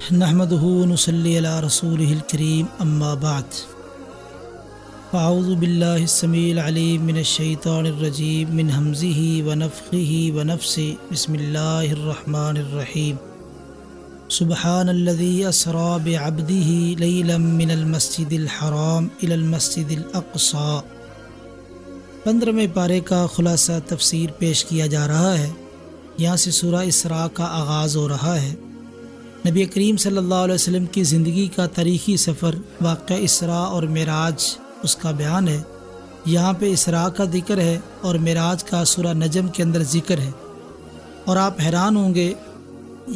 نحمده ونصلي على رسوله الكريم اما بعد فاعوذ بالله السميع العليم من الشيطان الرجيم من همزه ونفخه ونفثه بسم الله الرحمن الرحيم سبحان الذي اسرى بعبده ليلا من المسجد الحرام الى المسجد الاقصى 15ویں پارے کا خلاصہ تفسیر پیش کیا جا رہا ہے۔ یہاں سے سورہ اسراء کا آغاز ہو رہا ہے۔ نبی کریم صلی اللہ علیہ وسلم کی زندگی کا تاریخی سفر واقعہ اسراء اور معراج اس کا بیان ہے۔ یہاں پہ اسراء کا ذکر ہے اور معراج کا سورہ نجم کے اندر ذکر ہے، اور آپ حیران ہوں گے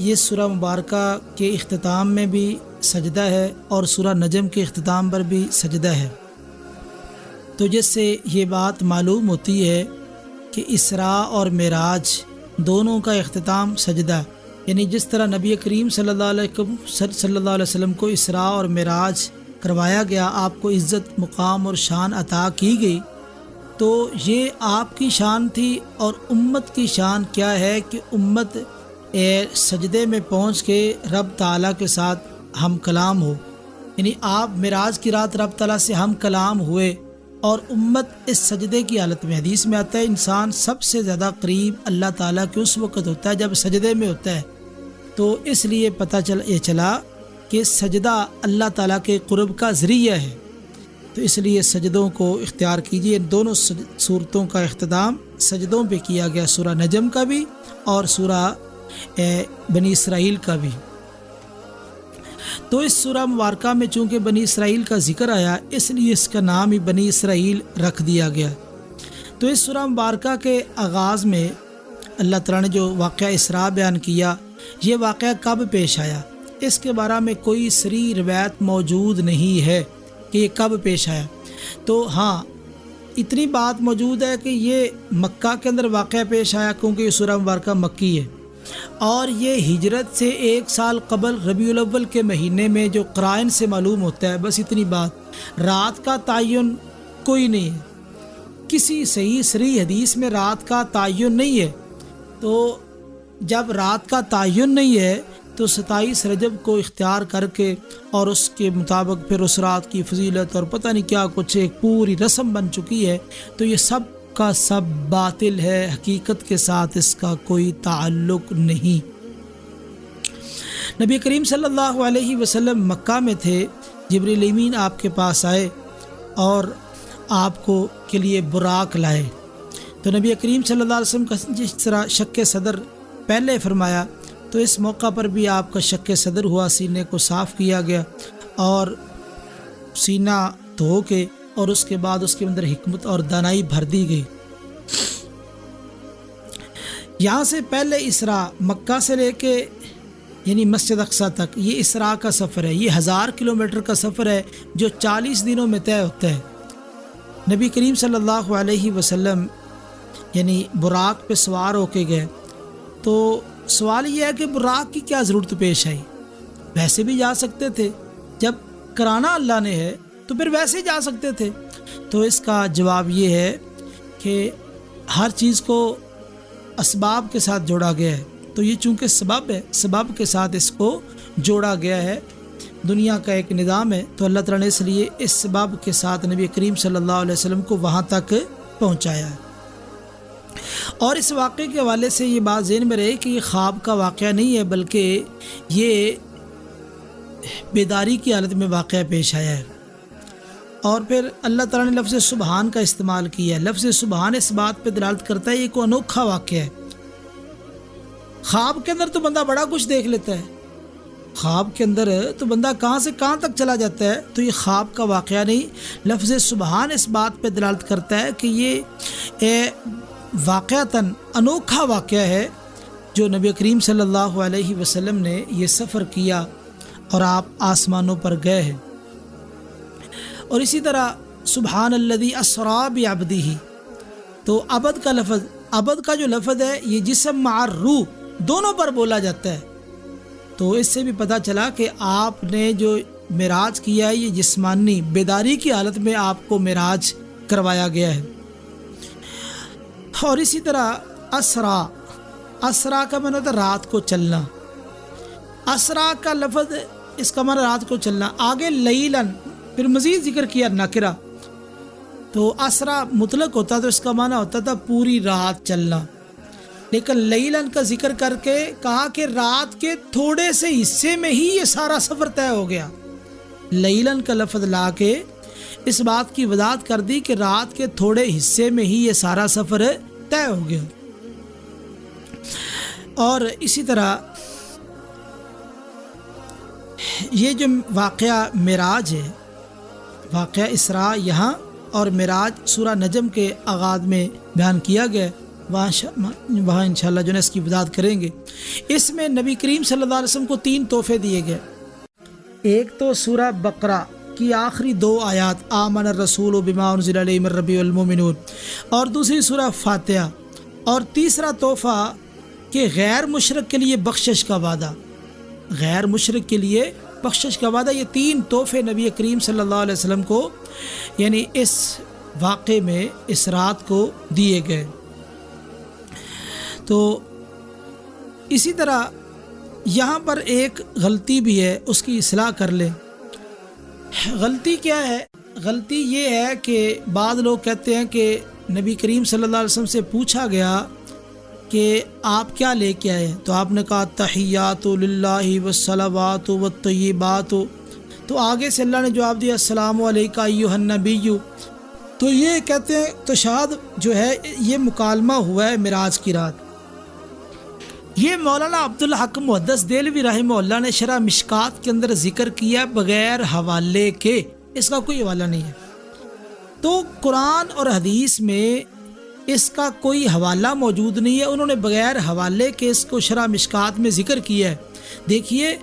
یہ سورہ مبارکہ کے اختتام میں بھی سجدہ ہے اور سورہ نجم کے اختتام پر بھی سجدہ ہے، تو جس سے یہ بات معلوم ہوتی ہے کہ اسراء اور معراج دونوں کا اختتام سجدہ، یعنی جس طرح نبی کریم صلی اللہ علیہ وسلم کو اسراء اور معراج کروایا گیا، آپ کو عزت مقام اور شان عطا کی گئی، تو یہ آپ کی شان تھی۔ اور امت کی شان کیا ہے کہ امت سجدے میں پہنچ کے رب تعالیٰ کے ساتھ ہم کلام ہو، یعنی آپ معراج کی رات رب تعالیٰ سے ہم کلام ہوئے، اور امت اس سجدے کی حالت میں۔ حدیث میں آتا ہے انسان سب سے زیادہ قریب اللہ تعالیٰ کے اس وقت ہوتا ہے جب سجدے میں ہوتا ہے، تو اس لیے پتہ چلا کہ سجدہ اللہ تعالیٰ کے قرب کا ذریعہ ہے، تو اس لیے سجدوں کو اختیار کیجیے۔ دونوں صورتوں کا اختتام سجدوں پہ کیا گیا، سورہ نجم کا بھی اور سورہ بنی اسرائیل کا بھی۔ تو اس سورہ مبارکہ میں چونکہ بنی اسرائیل کا ذکر آیا، اس لیے اس کا نام ہی بنی اسرائیل رکھ دیا گیا۔ تو اس سورہ مبارکہ کے آغاز میں اللہ تعالیٰ نے جو واقعہ اسراء بیان کیا، یہ واقعہ کب پیش آیا، اس کے بارے میں کوئی صریح روایت موجود نہیں ہے کہ یہ کب پیش آیا۔ تو ہاں اتنی بات موجود ہے کہ یہ مکہ کے اندر واقعہ پیش آیا، کیونکہ یہ سورہ مبارکہ مکی ہے، اور یہ ہجرت سے 1 سال قبل ربیع الاول کے مہینے میں جو قرائن سے معلوم ہوتا ہے، بس اتنی بات۔ رات کا تعین کوئی نہیں ہے، کسی صحیح حدیث میں رات کا تعین نہیں ہے، تو جب رات کا تعین نہیں ہے تو 27 رجب کو اختیار کر کے اور اس کے مطابق پھر اس رات کی فضیلت اور پتہ نہیں کیا کچھ ایک پوری رسم بن چکی ہے، تو یہ سب کا سب باطل ہے، حقیقت کے ساتھ اس کا کوئی تعلق نہیں۔ نبی کریم صلی اللہ علیہ وسلم مکہ میں تھے، جبریل امین آپ کے پاس آئے اور آپ کو کے لیے براق لائے، تو نبی کریم صلی اللہ علیہ وسلم کا جس طرح شک صدر پہلے فرمایا، تو اس موقع پر بھی آپ کا شک صدر ہوا، سینے کو صاف کیا گیا اور سینہ دھو کے، اور اس کے بعد اس کے اندر حکمت اور دانائی بھر دی گئی۔ یہاں سے پہلے اسراء مکہ سے لے کے یعنی مسجد اقصیٰ تک یہ اسراء کا سفر ہے، یہ 1000 کلومیٹر کا سفر ہے جو 40 دنوں میں طے ہوتا ہے۔ نبی کریم صلی اللہ علیہ وسلم یعنی براق پہ سوار ہو کے گئے، تو سوال یہ ہے کہ براق کی کیا ضرورت پیش آئی؟ ویسے بھی جا سکتے تھے، جب کرانا اللہ نے ہے تو پھر ویسے جا سکتے تھے۔ تو اس کا جواب یہ ہے کہ ہر چیز کو اسباب کے ساتھ جوڑا گیا ہے، تو یہ چونکہ سبب ہے، سبب کے ساتھ اس کو جوڑا گیا ہے، دنیا کا ایک نظام ہے، تو اللہ تعالیٰ نے اس لیے اس سبب کے ساتھ نبی کریم صلی اللہ علیہ وسلم کو وہاں تک پہنچایا ہے۔ اور اس واقعے کے حوالے سے یہ بات ذہن میں رہے کہ یہ خواب کا واقعہ نہیں ہے، بلکہ یہ بیداری کی حالت میں واقعہ پیش آیا ہے۔ اور پھر اللہ تعالیٰ نے لفظ سبحان کا استعمال کیا ہے۔ لفظ سبحان اس بات پہ دلالت کرتا ہے یہ کوئی انوکھا واقعہ ہے۔ خواب کے اندر تو بندہ بڑا کچھ دیکھ لیتا ہے، خواب کے اندر تو بندہ کہاں سے کہاں تک چلا جاتا ہے، تو یہ خواب کا واقعہ نہیں۔ لفظ سبحان اس بات پہ دلالت کرتا ہے کہ یہ واقعتاً انوکھا واقعہ ہے جو نبی کریم صلی اللہ علیہ وسلم نے یہ سفر کیا اور آپ آسمانوں پر گئے ہیں۔ اور اسی طرح سبحان الذی اسری بعبدہ، تو عبد کا لفظ، عبد کا جو لفظ ہے یہ جسم مع روح دونوں پر بولا جاتا ہے، تو اس سے بھی پتہ چلا کہ آپ نے جو معراج کیا ہے یہ جسمانی بیداری کی حالت میں آپ کو معراج کروایا گیا ہے۔ اور اسی طرح اسرا کا معنی ہوتا ہے رات کو چلنا، اسرا کا لفظ اس کا معنی رات کو چلنا. آگے لیلن پھر مزید ذکر کیا نکرہ. تو اسرا مطلق ہوتا تو اس کا معنی ہوتا تھا پوری رات چلنا، لیکن لیلن کا ذکر کر کے کہا کہ رات کے تھوڑے سے حصے میں ہی یہ سارا سفر طے ہو گیا. لیلن کا لفظ لا کے اس بات کی وضاحت کر دی کہ رات کے تھوڑے حصے میں ہی یہ سارا سفر طے ہو گیا. اور اسی طرح یہ جو واقعہ معراج ہے، واقعہ اسراء یہاں اور معراج سورہ نجم کے آغاز میں بیان کیا گیا، وہاں انشاءاللہ جو ہے اس کی وضاحت کریں گے. اس میں نبی کریم صلی اللہ علیہ وسلم کو 3 تحفے دیے گئے. ایک تو سورہ بقرہ کی آخری 2 آیات آمن الرسول بما انزل الیہ من ربہ والمؤمنون، اور دوسری سورہ فاتحہ، اور تیسرا تحفہ کہ غیر مشرک کے لیے بخشش کا وعدہ، غیر مشرک کے لیے بخشش کا وعدہ. یہ 3 تحفے نبی کریم صلی اللہ علیہ وسلم کو یعنی اس واقعے میں اس رات کو دیے گئے. تو اسی طرح یہاں پر ایک غلطی بھی ہے، اس کی اصلاح کر لیں. غلطی کیا ہے؟ غلطی یہ ہے کہ بعض لوگ کہتے ہیں کہ نبی کریم صلی اللہ علیہ وسلم سے پوچھا گیا کہ آپ کیا لے کے آئے، تو آپ نے کہا تحیات للہ والصلوات والطیبات. تو آگے سے اللہ نے جواب دیا السلام علیکہ ایھا النبی. تو یہ کہتے ہیں تو شاید جو ہے یہ مکالمہ ہوا ہے معراج کی رات. یہ مولانا عبدالحق محدث دہلوی رحمہ اللہ نے شرح مشکات کے اندر ذکر کیا بغیر حوالے کے، اس کا کوئی حوالہ نہیں ہے. تو قرآن اور حدیث میں اس کا کوئی حوالہ موجود نہیں ہے، انہوں نے بغیر حوالے کے اس کو شرح مشکات میں ذکر کیا ہے. دیکھیے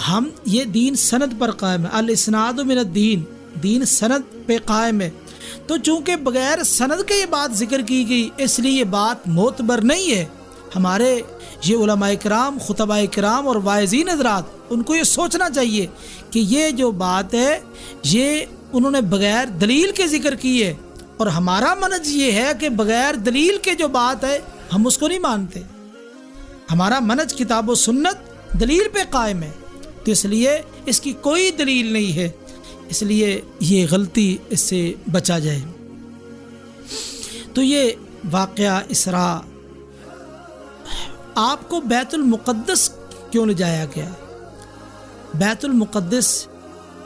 ہم یہ دین سند پر قائم ہے، الاسناد من الدین، دین سند پہ قائم ہے. تو چونکہ بغیر سند کے یہ بات ذکر کی گئی اس لیے یہ بات معتبر نہیں ہے. ہمارے یہ علماء کرام، خطباء کرام اور واعظین حضرات، ان کو یہ سوچنا چاہیے کہ یہ جو بات ہے یہ انہوں نے بغیر دلیل کے ذکر کی ہے، اور ہمارا منہج یہ ہے کہ بغیر دلیل کے جو بات ہے ہم اس کو نہیں مانتے. ہمارا منہج کتاب و سنت دلیل پہ قائم ہے، تو اس لیے اس کی کوئی دلیل نہیں ہے، اس لیے یہ غلطی اس سے بچا جائے. تو یہ واقعہ اسراء. آپ کو بیت المقدس کیوں لے جایا گیا؟ بیت المقدس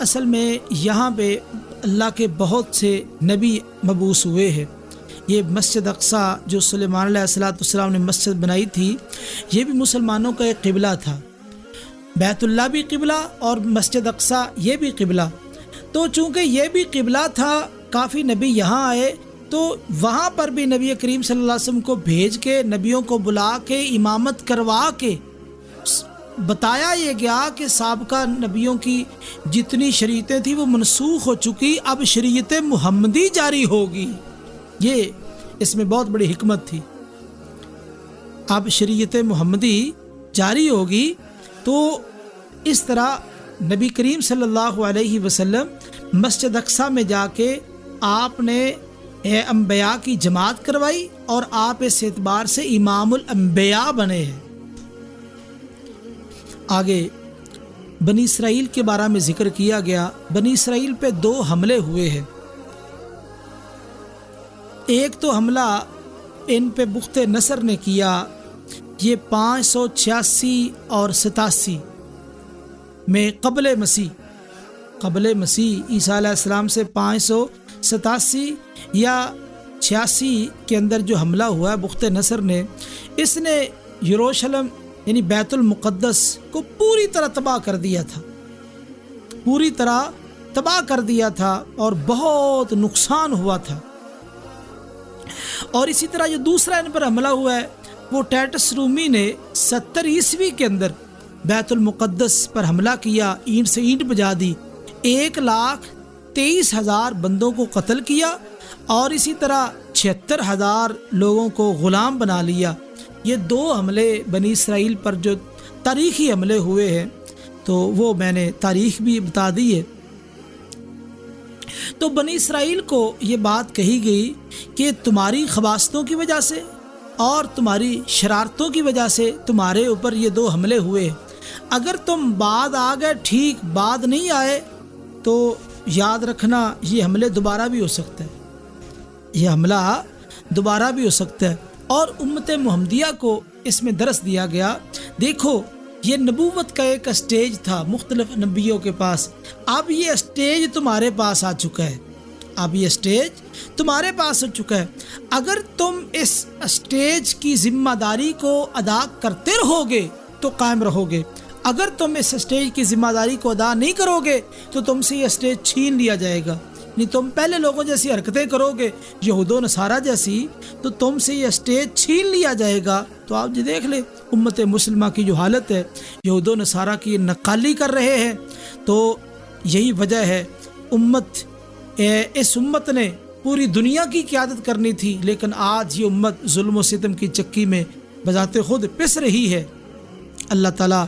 اصل میں یہاں پہ اللہ کے بہت سے نبی مبعوث ہوئے ہیں. یہ مسجد اقصیٰ جو سلیمان علیہ السلام نے مسجد بنائی تھی، یہ بھی مسلمانوں کا ایک قبلہ تھا. بیت اللہ بھی قبلہ اور مسجد اقصیٰ یہ بھی قبلہ. تو چونکہ یہ بھی قبلہ تھا، کافی نبی یہاں آئے، تو وہاں پر بھی نبی کریم صلی اللہ علیہ وسلم کو بھیج کے، نبیوں کو بلا کے، امامت کروا کے بتایا یہ گیا کہ سابقہ نبیوں کی جتنی شریعتیں تھیں وہ منسوخ ہو چکی، اب شریعت محمدی جاری ہوگی. یہ اس میں بہت بڑی حکمت تھی. اب شریعت محمدی جاری ہوگی. تو اس طرح نبی کریم صلی اللہ علیہ وسلم مسجد اقصیٰ میں جا کے آپ نے انبیاء کی جماعت کروائی، اور آپ اس اعتبار سے امام الانبیاء بنے ہیں. آگے بنی اسرائیل کے بارے میں ذکر کیا گیا. بنی اسرائیل پہ 2 حملے ہوئے ہیں. ایک تو حملہ ان پہ بخت نصر نے کیا، یہ 586 اور 87 میں قبل مسیح عیسیٰ علیہ السلام سے 587 یا 86 کے اندر جو حملہ ہوا ہے بخت نصر نے، اس نے یروشلم یعنی بیت المقدس کو پوری طرح تباہ کر دیا تھا، پوری طرح تباہ کر دیا تھا، اور بہت نقصان ہوا تھا. اور اسی طرح جو دوسرا ان پر حملہ ہوا ہے وہ ٹیٹس رومی نے 70 عیسوی کے اندر بیت المقدس پر حملہ کیا، اینٹ سے اینٹ بجا دی، 1,23,000 بندوں کو قتل کیا، اور اسی طرح 76,000 لوگوں کو غلام بنا لیا. یہ 2 حملے بنی اسرائیل پر جو تاریخی حملے ہوئے ہیں، تو وہ میں نے تاریخ بھی بتا دی ہے. تو بنی اسرائیل کو یہ بات کہی گئی کہ تمہاری خباثتوں کی وجہ سے اور تمہاری شرارتوں کی وجہ سے تمہارے اوپر یہ 2 حملے ہوئے. اگر تم بعد آ گئے ٹھیک، بعد نہیں آئے تو یاد رکھنا یہ حملے دوبارہ بھی ہو سکتا ہے، یہ حملہ دوبارہ بھی ہو سکتا ہے۔ اور امت محمدیہ کو اس میں درس دیا گیا، دیکھو یہ نبوت کا ایک اسٹیج تھا مختلف نبیوں کے پاس، اب یہ اسٹیج تمہارے پاس آ چکا ہے، اب یہ اسٹیج تمہارے پاس آ چکا ہے۔ اگر تم اس اسٹیج کی ذمہ داری کو ادا کرتے رہو گے تو قائم رہو گے، اگر تم اس اسٹیج کی ذمہ داری کو ادا نہیں کرو گے تو تم سے یہ اسٹیج چھین لیا جائے گا، نہیں تم پہلے لوگوں جیسی حرکتیں کرو گے، یہود و نصارہ جیسی، تو تم سے یہ اسٹیج چھین لیا جائے گا۔ تو آپ جی دیکھ لیں امت مسلمہ کی جو حالت ہے، یہود و نصارہ کی نقالی کر رہے ہیں، تو یہی وجہ ہے اس امت نے پوری دنیا کی قیادت کرنی تھی، لیکن آج یہ امت ظلم و ستم کی چکی میں بذات خود پس رہی ہے۔ اللہ تعالی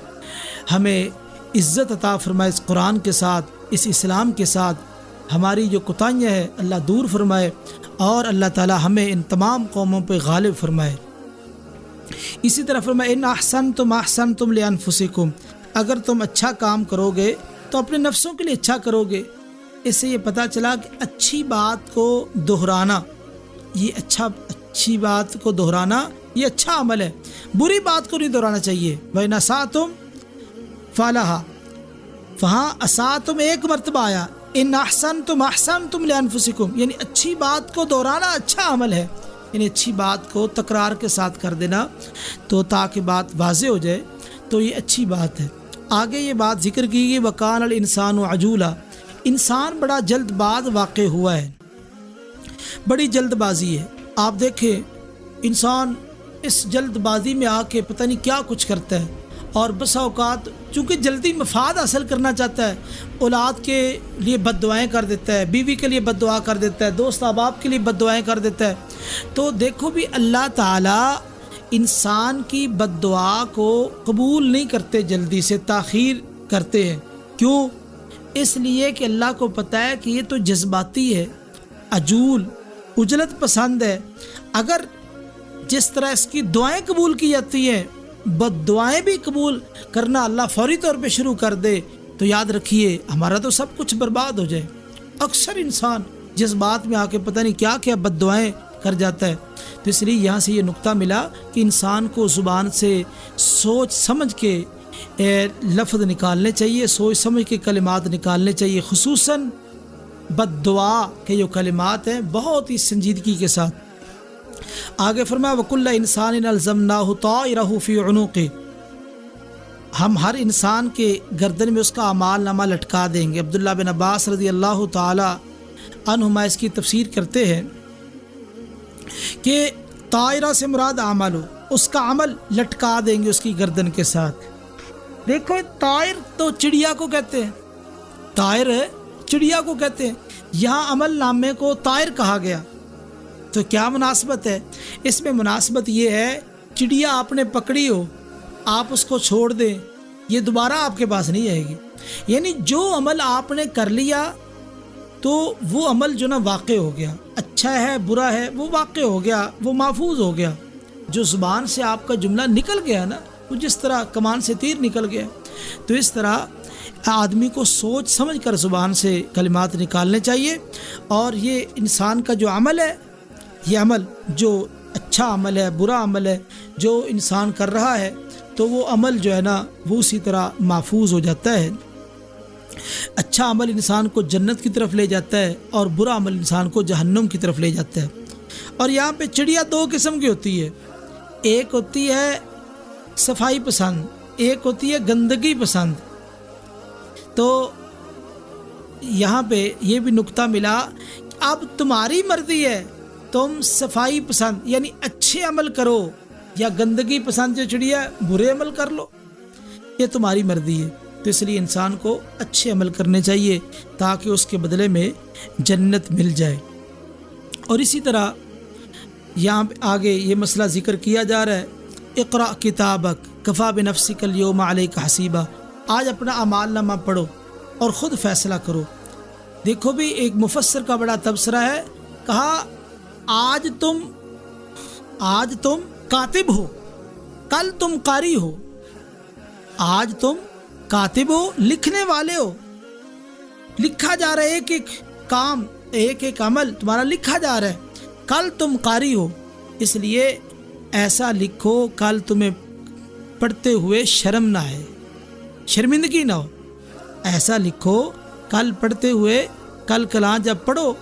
ہمیں عزت عطا فرمائے اس قرآن کے ساتھ، اس اسلام کے ساتھ، ہماری جو کوتاہیاں ہیں اللہ دور فرمائے، اور اللہ تعالی ہمیں ان تمام قوموں پہ غالب فرمائے۔ اسی طرح فرمائے ان احسنتم احسنتم لانفسکم، اگر تم اچھا کام کرو گے تو اپنے نفسوں کے لیے اچھا کرو گے۔ اس سے یہ پتہ چلا کہ اچھی بات کو دہرانا، یہ اچھی بات کو دہرانا یہ اچھا عمل ہے، بری بات کو نہیں دہرانا چاہیے۔ وَإِنْ أَسَأْتُمْ فَلَهَا، وہاں اساتم ایک مرتبہ آیا، ان احسنتم احسنتم لانفسکم، یعنی اچھی بات کو دہرانا اچھا عمل ہے، یعنی اچھی بات کو تکرار کے ساتھ کر دینا تو تاکہ بات واضح ہو جائے، تو یہ اچھی بات ہے۔ آگے یہ بات ذکر کی گئی وَكَانَ الْإِنسَانُ عَجُولًا، انسان بڑا جلد باز واقع ہوا ہے، بڑی جلد بازی ہے۔ آپ دیکھیں انسان اس جلد بازی میں آ کے پتہ نہیں کیا کچھ کرتا ہے، اور بسا اوقات چونکہ جلدی مفاد حاصل کرنا چاہتا ہے، اولاد کے لیے بد دعائیں کر دیتا ہے، بیوی کے لیے بد دعا کر دیتا ہے، دوست احباب کے لیے بد دعائیں کر دیتا ہے۔ تو دیکھو بھی اللہ تعالیٰ انسان کی بد دعا کو قبول نہیں کرتے، جلدی سے تاخیر کرتے ہیں۔ کیوں؟ اس لیے کہ اللہ کو پتہ ہے کہ یہ تو جذباتی ہے، عجول، عجلت پسند ہے۔ اگر جس طرح اس کی دعائیں قبول کی جاتی ہیں، بد دعائیں بھی قبول کرنا اللہ فوری طور پہ شروع کر دے تو یاد رکھیے ہمارا تو سب کچھ برباد ہو جائے۔ اکثر انسان جس بات میں آ کے پتہ نہیں کیا کیا بد دعائیں کر جاتا ہے۔ تو اس لیے یہاں سے یہ نقطہ ملا کہ انسان کو زبان سے سوچ سمجھ کے لفظ نکالنے چاہیے، سوچ سمجھ کے کلمات نکالنے چاہیے، خصوصاً بد دعا کے جو کلمات ہیں بہت ہی سنجیدگی کے ساتھ۔ آگے فرمایا وَكُلَّ إِنسَانٍ أَلْزَمْنَاهُ طَائِرَهُ فِي عُنُقِهِ، ہم ہر انسان کے گردن میں اس کا اعمال نامہ لٹکا دیں گے۔ عبداللہ بن عباس رضی اللہ تعالی عنہما اس کی تفسیر کرتے ہیں کہ طائرہ سے مراد عمل ہو، اس کا عمل لٹکا دیں گے اس کی گردن کے ساتھ۔ دیکھو طائر تو چڑیا کو کہتے ہیں، طائر چڑیا کو کہتے ہیں، یہاں عمل نامے کو طائر کہا گیا، تو کیا مناسبت ہے؟ اس میں مناسبت یہ ہے چڑیا آپ نے پکڑی ہو، آپ اس کو چھوڑ دیں، یہ دوبارہ آپ کے پاس نہیں آئے گی، یعنی جو عمل آپ نے کر لیا تو وہ عمل جو نا واقع ہو گیا، اچھا ہے برا ہے وہ واقع ہو گیا، وہ محفوظ ہو گیا۔ جو زبان سے آپ کا جملہ نکل گیا نا، وہ جس طرح کمان سے تیر نکل گیا، تو اس طرح آدمی کو سوچ سمجھ کر زبان سے کلمات نکالنے چاہیے۔ اور یہ انسان کا جو عمل ہے، یہ عمل جو اچھا عمل ہے برا عمل ہے جو انسان کر رہا ہے، تو وہ عمل جو ہے نا وہ اسی طرح محفوظ ہو جاتا ہے۔ اچھا عمل انسان کو جنت کی طرف لے جاتا ہے اور برا عمل انسان کو جہنم کی طرف لے جاتا ہے۔ اور یہاں پہ چڑیا دو قسم کی ہوتی ہے، ایک ہوتی ہے صفائی پسند، ایک ہوتی ہے گندگی پسند۔ تو یہاں پہ یہ بھی نقطہ ملا، اب تمہاری مرضی ہے، تم صفائی پسند یعنی اچھے عمل کرو، یا گندگی پسند جو چڑیا برے عمل کر لو، یہ تمہاری مرضی ہے۔ تو اس لیے انسان کو اچھے عمل کرنے چاہیے تاکہ اس کے بدلے میں جنت مل جائے۔ اور اسی طرح یہاں پہ آگے یہ مسئلہ ذکر کیا جا رہا ہے، اقرأ کتابک کفا بنفسک اليوم علیک حسیبا، آج اپنا اعمال نامہ پڑھو اور خود فیصلہ کرو۔ دیکھو بھی ایک مفسر کا بڑا تبصرہ ہے، کہا آج تم کاتب ہو، کل تم قاری ہو، آج تم کاتب ہو، لکھنے والے ہو، لکھا جا رہا ہے، ایک ایک کام، ایک ایک عمل تمہارا لکھا جا رہا ہے. کل تم قاری ہو، اس لیے ایسا لکھو کل تمہیں پڑھتے ہوئے شرم نہ آئے، شرمندگی نہ ہو. ایسا لکھو کل پڑھتے ہوئے، کل کلاں جب پڑھو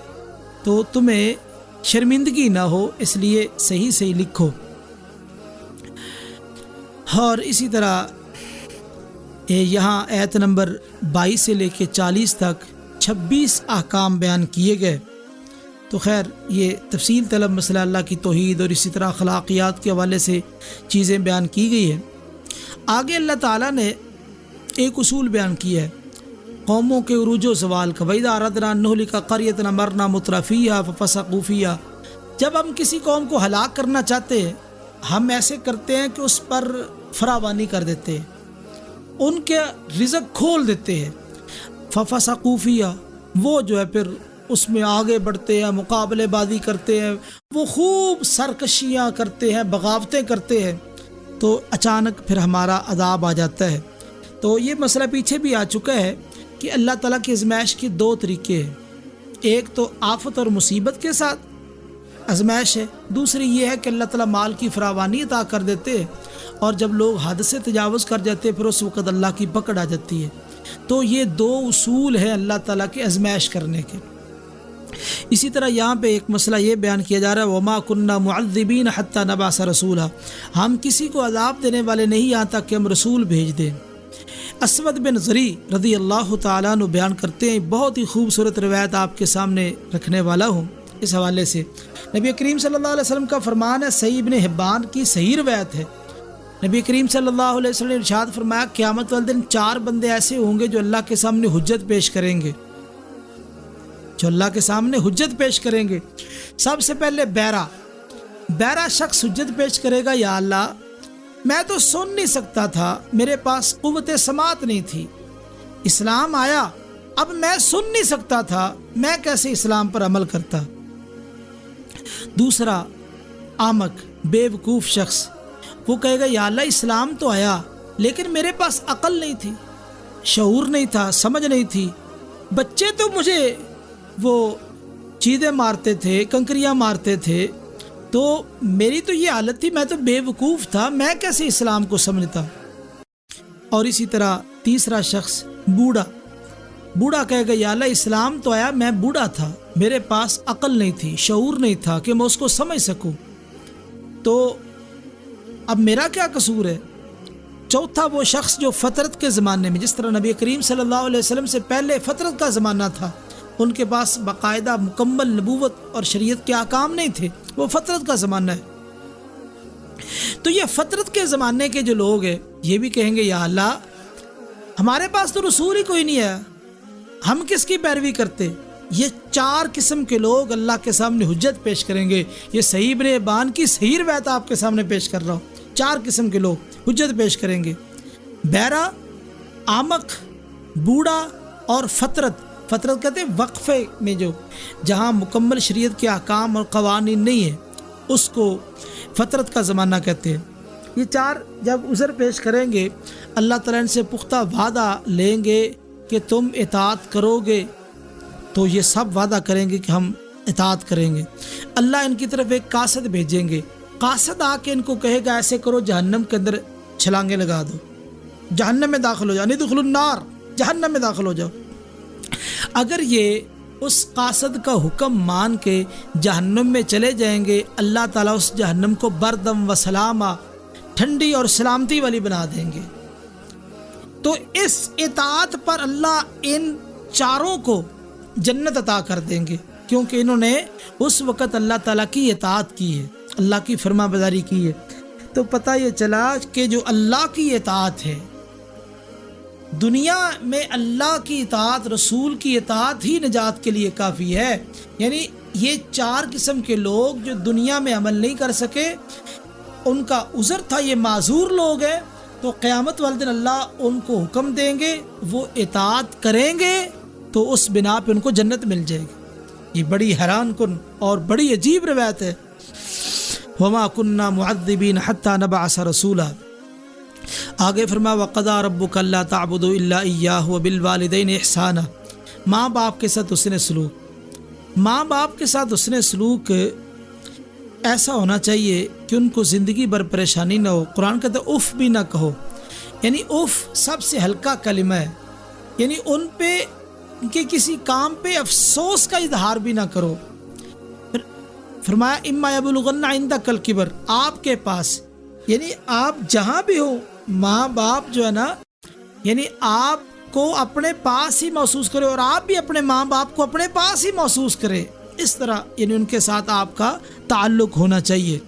تو تمہیں شرمندگی نہ ہو، اس لیے صحیح صحیح لکھو. اور اسی طرح یہاں آیت نمبر 22 سے لے کے 40 تک 26 احکام بیان کیے گئے. تو خیر یہ تفصیل طلب مسئلہ اللہ کی توحید اور اسی طرح اخلاقیات کے حوالے سے چیزیں بیان کی گئی ہیں. آگے اللہ تعالیٰ نے ایک اصول بیان کیا ہے قوموں کے عروج و زوال کا. وَإِذَا أَرَدْنَا أَن نُهْلِكَ قَرْيَةً أَمَرْنَا مُتْرَفِيهَا فَفَسَقُوا فِيهَا. جب ہم کسی قوم کو ہلاک کرنا چاہتے ہیں ہم ایسے کرتے ہیں کہ اس پر فراوانی کر دیتے ہیں، ان کے رزق کھول دیتے ہیں. فَفَسَقُوا فِيهَا، وہ جو ہے پھر اس میں آگے بڑھتے ہیں، مقابلے بازی کرتے ہیں، وہ خوب سرکشیاں کرتے ہیں، بغاوتیں کرتے ہیں، تو اچانک پھر ہمارا عذاب آ جاتا ہے. تو یہ مسئلہ پیچھے بھی آ چکا ہے کہ اللہ تعالیٰ کی آزمائش کے دو طریقے ہیں. ایک تو آفت اور مصیبت کے ساتھ آزمائش ہے، دوسری یہ ہے کہ اللہ تعالیٰ مال کی فراوانی عطا کر دیتے ہیں اور جب لوگ حد سے تجاوز کر جاتے ہیں پھر اس وقت اللہ کی پکڑ آ جاتی ہے. تو یہ دو اصول ہیں اللہ تعالیٰ کے آزمائش کرنے کے. اسی طرح یہاں پہ ایک مسئلہ یہ بیان کیا جا رہا ہے وَمَا كُنَّا مُعَذِّبِينَ حَتَّى نَبْعَثَ رَسُولًا، ہم کسی کو عذاب دینے والے نہیں یہاں تک کہ ہم رسول بھیج دیں. اسود بن زری رضی اللہ تعالیٰ عنہ بیان کرتے ہیں، بہت ہی خوبصورت روایت آپ کے سامنے رکھنے والا ہوں. اس حوالے سے نبی کریم صلی اللہ علیہ وسلم کا فرمان ہے، صحیح ابن حبان کی صحیح روایت ہے. نبی کریم صلی اللہ علیہ وسلم نے ارشاد فرمایا قیامت والے دن 4 بندے ایسے ہوں گے جو اللہ کے سامنے حجت پیش کریں گے، جو اللہ کے سامنے حجت پیش کریں گے. سب سے پہلے بیرا شخص حجت پیش کرے گا، یا اللہ میں تو سن نہیں سکتا تھا، میرے پاس قوت سماعت نہیں تھی، اسلام آیا اب میں سن نہیں سکتا تھا، میں کیسے اسلام پر عمل کرتا. دوسرا آمق بے وقوف شخص، وہ کہے گا یا اللہ اسلام تو آیا لیکن میرے پاس عقل نہیں تھی، شعور نہیں تھا، سمجھ نہیں تھی، بچے تو مجھے وہ چیزیں مارتے تھے، کنکریاں مارتے تھے، تو میری تو یہ حالت تھی، میں تو بے وقوف تھا، میں کیسے اسلام کو سمجھتا. اور اسی طرح تیسرا شخص بوڑھا کہے گا یا اللہ اسلام تو آیا، میں بوڑھا تھا، میرے پاس عقل نہیں تھی، شعور نہیں تھا کہ میں اس کو سمجھ سکوں، تو اب میرا کیا قصور ہے. چوتھا وہ شخص جو فطرت کے زمانے میں، جس طرح نبی کریم صلی اللہ علیہ وسلم سے پہلے فطرت کا زمانہ تھا، ان کے پاس باقاعدہ مکمل نبوت اور شریعت کے احکام نہیں تھے، وہ فطرت کا زمانہ ہے. تو یہ فطرت کے زمانے کے جو لوگ ہیں یہ بھی کہیں گے یا اللہ ہمارے پاس تو رسول ہی کوئی نہیں ہے، ہم کس کی پیروی کرتے. یہ 4 قسم کے لوگ اللہ کے سامنے حجت پیش کریں گے. یہ صحیح ابن حبان کی صحیح روایت آپ کے سامنے پیش کر رہا ہوں. 4 قسم کے لوگ حجت پیش کریں گے، بیرا، آمق، بوڑھا اور فطرت کہتے ہیں وقفے میں جو جہاں مکمل شریعت کے احکام اور قوانین نہیں ہیں اس کو فطرت کا زمانہ کہتے ہیں. یہ 4 جب عذر پیش کریں گے اللہ تعالیٰ ان سے پختہ وعدہ لیں گے کہ تم اطاعت کرو گے، تو یہ سب وعدہ کریں گے کہ ہم اطاعت کریں گے. اللہ ان کی طرف ایک قاصد بھیجیں گے، قاصد آ کے ان کو کہے گا ایسے کرو جہنم کے اندر چھلانگیں لگا دو، جہنم میں داخل ہو جاؤ، نہیں دخلوا النار، جہنم میں داخل ہو جاؤ. اگر یہ اس قاصد کا حکم مان کے جہنم میں چلے جائیں گے اللہ تعالیٰ اس جہنم کو بردم و سلامہ، ٹھنڈی اور سلامتی والی بنا دیں گے. تو اس اطاعت پر اللہ ان 4 کو جنت عطا کر دیں گے، کیونکہ انہوں نے اس وقت اللہ تعالیٰ کی اطاعت کی ہے، اللہ کی فرما برداری کی ہے. تو پتہ یہ چلا کہ جو اللہ کی اطاعت ہے، دنیا میں اللہ کی اطاعت، رسول کی اطاعت ہی نجات کے لیے کافی ہے. یعنی یہ 4 قسم کے لوگ جو دنیا میں عمل نہیں کر سکے، ان کا عذر تھا، یہ معذور لوگ ہیں، تو قیامت والے دن اللہ ان کو حکم دیں گے، وہ اطاعت کریں گے تو اس بنا پہ ان کو جنت مل جائے گی. یہ بڑی حیران کن اور بڑی عجیب روایت ہے. وَمَا كُنَّا مُعَذِّبِينَ حَتَّى نَبْعَثَ رَسُولًا. آگے فرمایا وَقَضَىٰ رَبُّكَ أَلَّا تَعْبُدُوا إِلَّا إِيَّاهُ وَبِالْوَالِدَيْنِ إِحْسَانًا، ماں باپ کے ساتھ حسن سلوک، ماں باپ کے ساتھ حسن سلوک ایسا ہونا چاہیے کہ ان کو زندگی بھر پریشانی نہ ہو۔ قرآن کہتا ہے اف بھی نہ کہو، یعنی اف سب سے ہلکا کلمہ ہے، یعنی ان پہ ان کے کسی کام پہ افسوس کا اظہار بھی نہ کرو۔ پھر فرمایا اما یبلغن عندک الکبر، آپ کے پاس یعنی آپ جہاں بھی ہو ماں باپ جو ہے نا، یعنی آپ کو اپنے پاس ہی محسوس کرے اور آپ بھی اپنے ماں باپ کو اپنے پاس ہی محسوس کرے، اس طرح یعنی ان کے ساتھ آپ کا تعلق ہونا چاہیے۔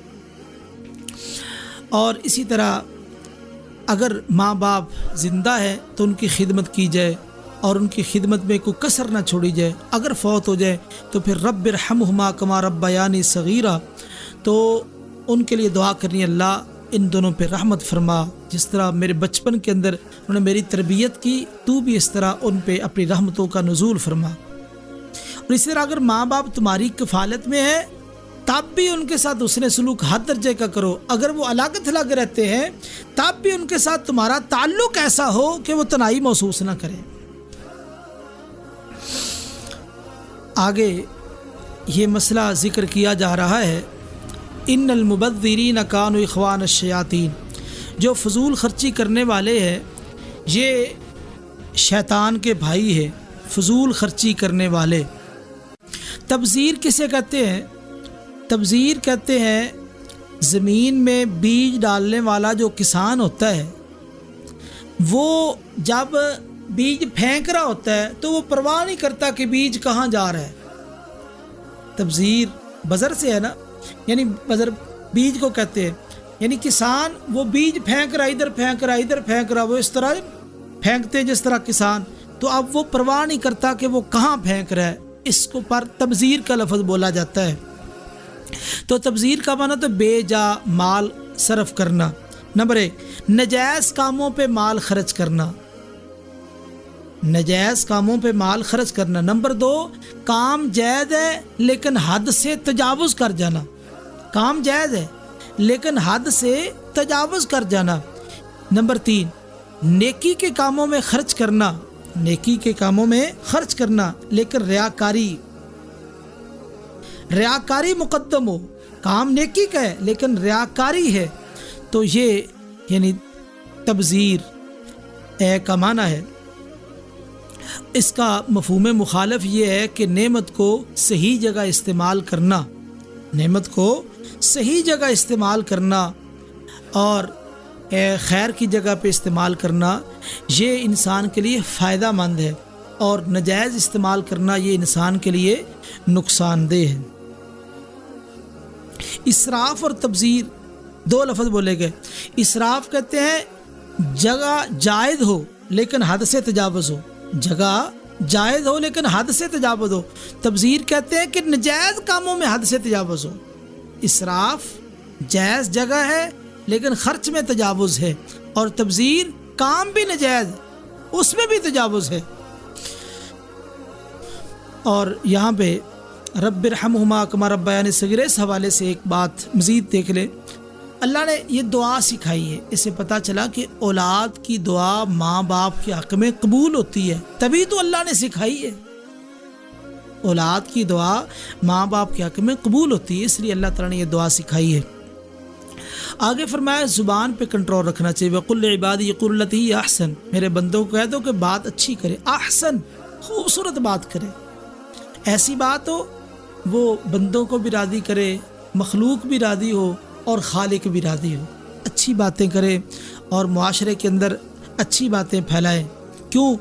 اور اسی طرح اگر ماں باپ زندہ ہے تو ان کی خدمت کی جائے اور ان کی خدمت میں کوئی کسر نہ چھوڑی جائے، اگر فوت ہو جائے تو پھر رب ارحمہما کما ربیانی صغیرا، تو ان کے لیے دعا کرنی اللہ ان دونوں پہ رحمت فرما، جس طرح میرے بچپن کے اندر انہوں نے میری تربیت کی، تو بھی اس طرح ان پہ اپنی رحمتوں کا نزول فرما۔ اور اسی طرح اگر ماں باپ تمہاری کفالت میں ہے تب بھی ان کے ساتھ حسن سلوک ہر درجے کا کرو، اگر وہ الگ تھلگ رہتے ہیں تب بھی ان کے ساتھ تمہارا تعلق ایسا ہو کہ وہ تنہائی محسوس نہ کرے۔ آگے یہ مسئلہ ذکر کیا جا رہا ہے ان المبذرین کانوا اخوان الشیاطین، جو فضول خرچی کرنے والے ہیں یہ شیطان کے بھائی ہیں، فضول خرچی کرنے والے۔ تبذیر کسے کہتے ہیں؟ تبذیر کہتے ہیں زمین میں بیج ڈالنے والا جو کسان ہوتا ہے، وہ جب بیج پھینک رہا ہوتا ہے تو وہ پرواہ نہیں کرتا کہ بیج کہاں جا رہا ہے۔ تبذیر بذر سے ہے نا، یعنی بذر بیج کو کہتے ہیں، یعنی کسان وہ بیج پھینک رہا، ادھر پھینک رہا ادھر پھینک رہا، وہ اس طرح پھینکتے ہیں جس طرح کسان، تو اب وہ پرواہ نہیں کرتا کہ وہ کہاں پھینک رہا ہے، اس کو پر تبذیر کا لفظ بولا جاتا ہے۔ تو تبذیر کا معنی تو بے جا مال صرف کرنا۔ نمبر 1 نجائز کاموں پہ مال خرچ کرنا، نجائز کاموں پہ مال خرچ کرنا۔ نمبر 2 کام جائز ہے لیکن حد سے تجاوز کر جانا، کام جائز ہے لیکن حد سے تجاوز کر جانا۔ نمبر 3 نیکی کے کاموں میں خرچ کرنا، نیکی کے کاموں میں خرچ کرنا لیکن ریاکاری مقدم ہو، کام نیکی کا ہے لیکن ریاکاری ہے، تو یہ یعنی تبذیر کا معنی ہے۔ اس کا مفہوم مخالف یہ ہے کہ نعمت کو صحیح جگہ استعمال کرنا، نعمت کو صحیح جگہ استعمال کرنا اور خیر کی جگہ پہ استعمال کرنا یہ انسان کے لیے فائدہ مند ہے، اور ناجائز استعمال کرنا یہ انسان کے لیے نقصان دہ ہے۔ اسراف اور تبذیر 2 لفظ بولے گئے۔ اسراف کہتے ہیں جگہ جائز ہو لیکن حد سے تجاوز ہو، جگہ جائز ہو لیکن حد سے تجاوز ہو۔ تبذیر کہتے ہیں کہ نجائز کاموں میں حد سے تجاوز ہو۔ اسراف جائز جگہ ہے لیکن خرچ میں تجاوز ہے، اور تبذیر کام بھی نجائز اس میں بھی تجاوز ہے۔ اور یہاں پہ رب ارحمہما کما ربیانی صغیرا اس حوالے سے ایک بات مزید دیکھ لیں۔ اللہ نے یہ دعا سکھائی ہے، اس سے پتہ چلا کہ اولاد کی دعا ماں باپ کے حق میں قبول ہوتی ہے، تبھی تو اللہ نے سکھائی ہے۔ اولاد کی دعا ماں باپ کے حق میں قبول ہوتی ہے، اس لیے اللہ تعالیٰ نے یہ دعا سکھائی ہے۔ آگے فرمایا زبان پہ کنٹرول رکھنا چاہیے۔ وَقُلْ لِعِبَادِي يَقُولُوا الَّتِي هِيَ أَحْسَنُ، میرے بندوں کو کہہ دو کہ بات اچھی کرے، احسن خوبصورت بات کرے، ایسی بات ہو وہ بندوں کو بھی راضی کرے، مخلوق بھی راضی ہو اور خالق بھی راضی ہو، اچھی باتیں کرے اور معاشرے کے اندر اچھی باتیں پھیلائے۔ کیوں؟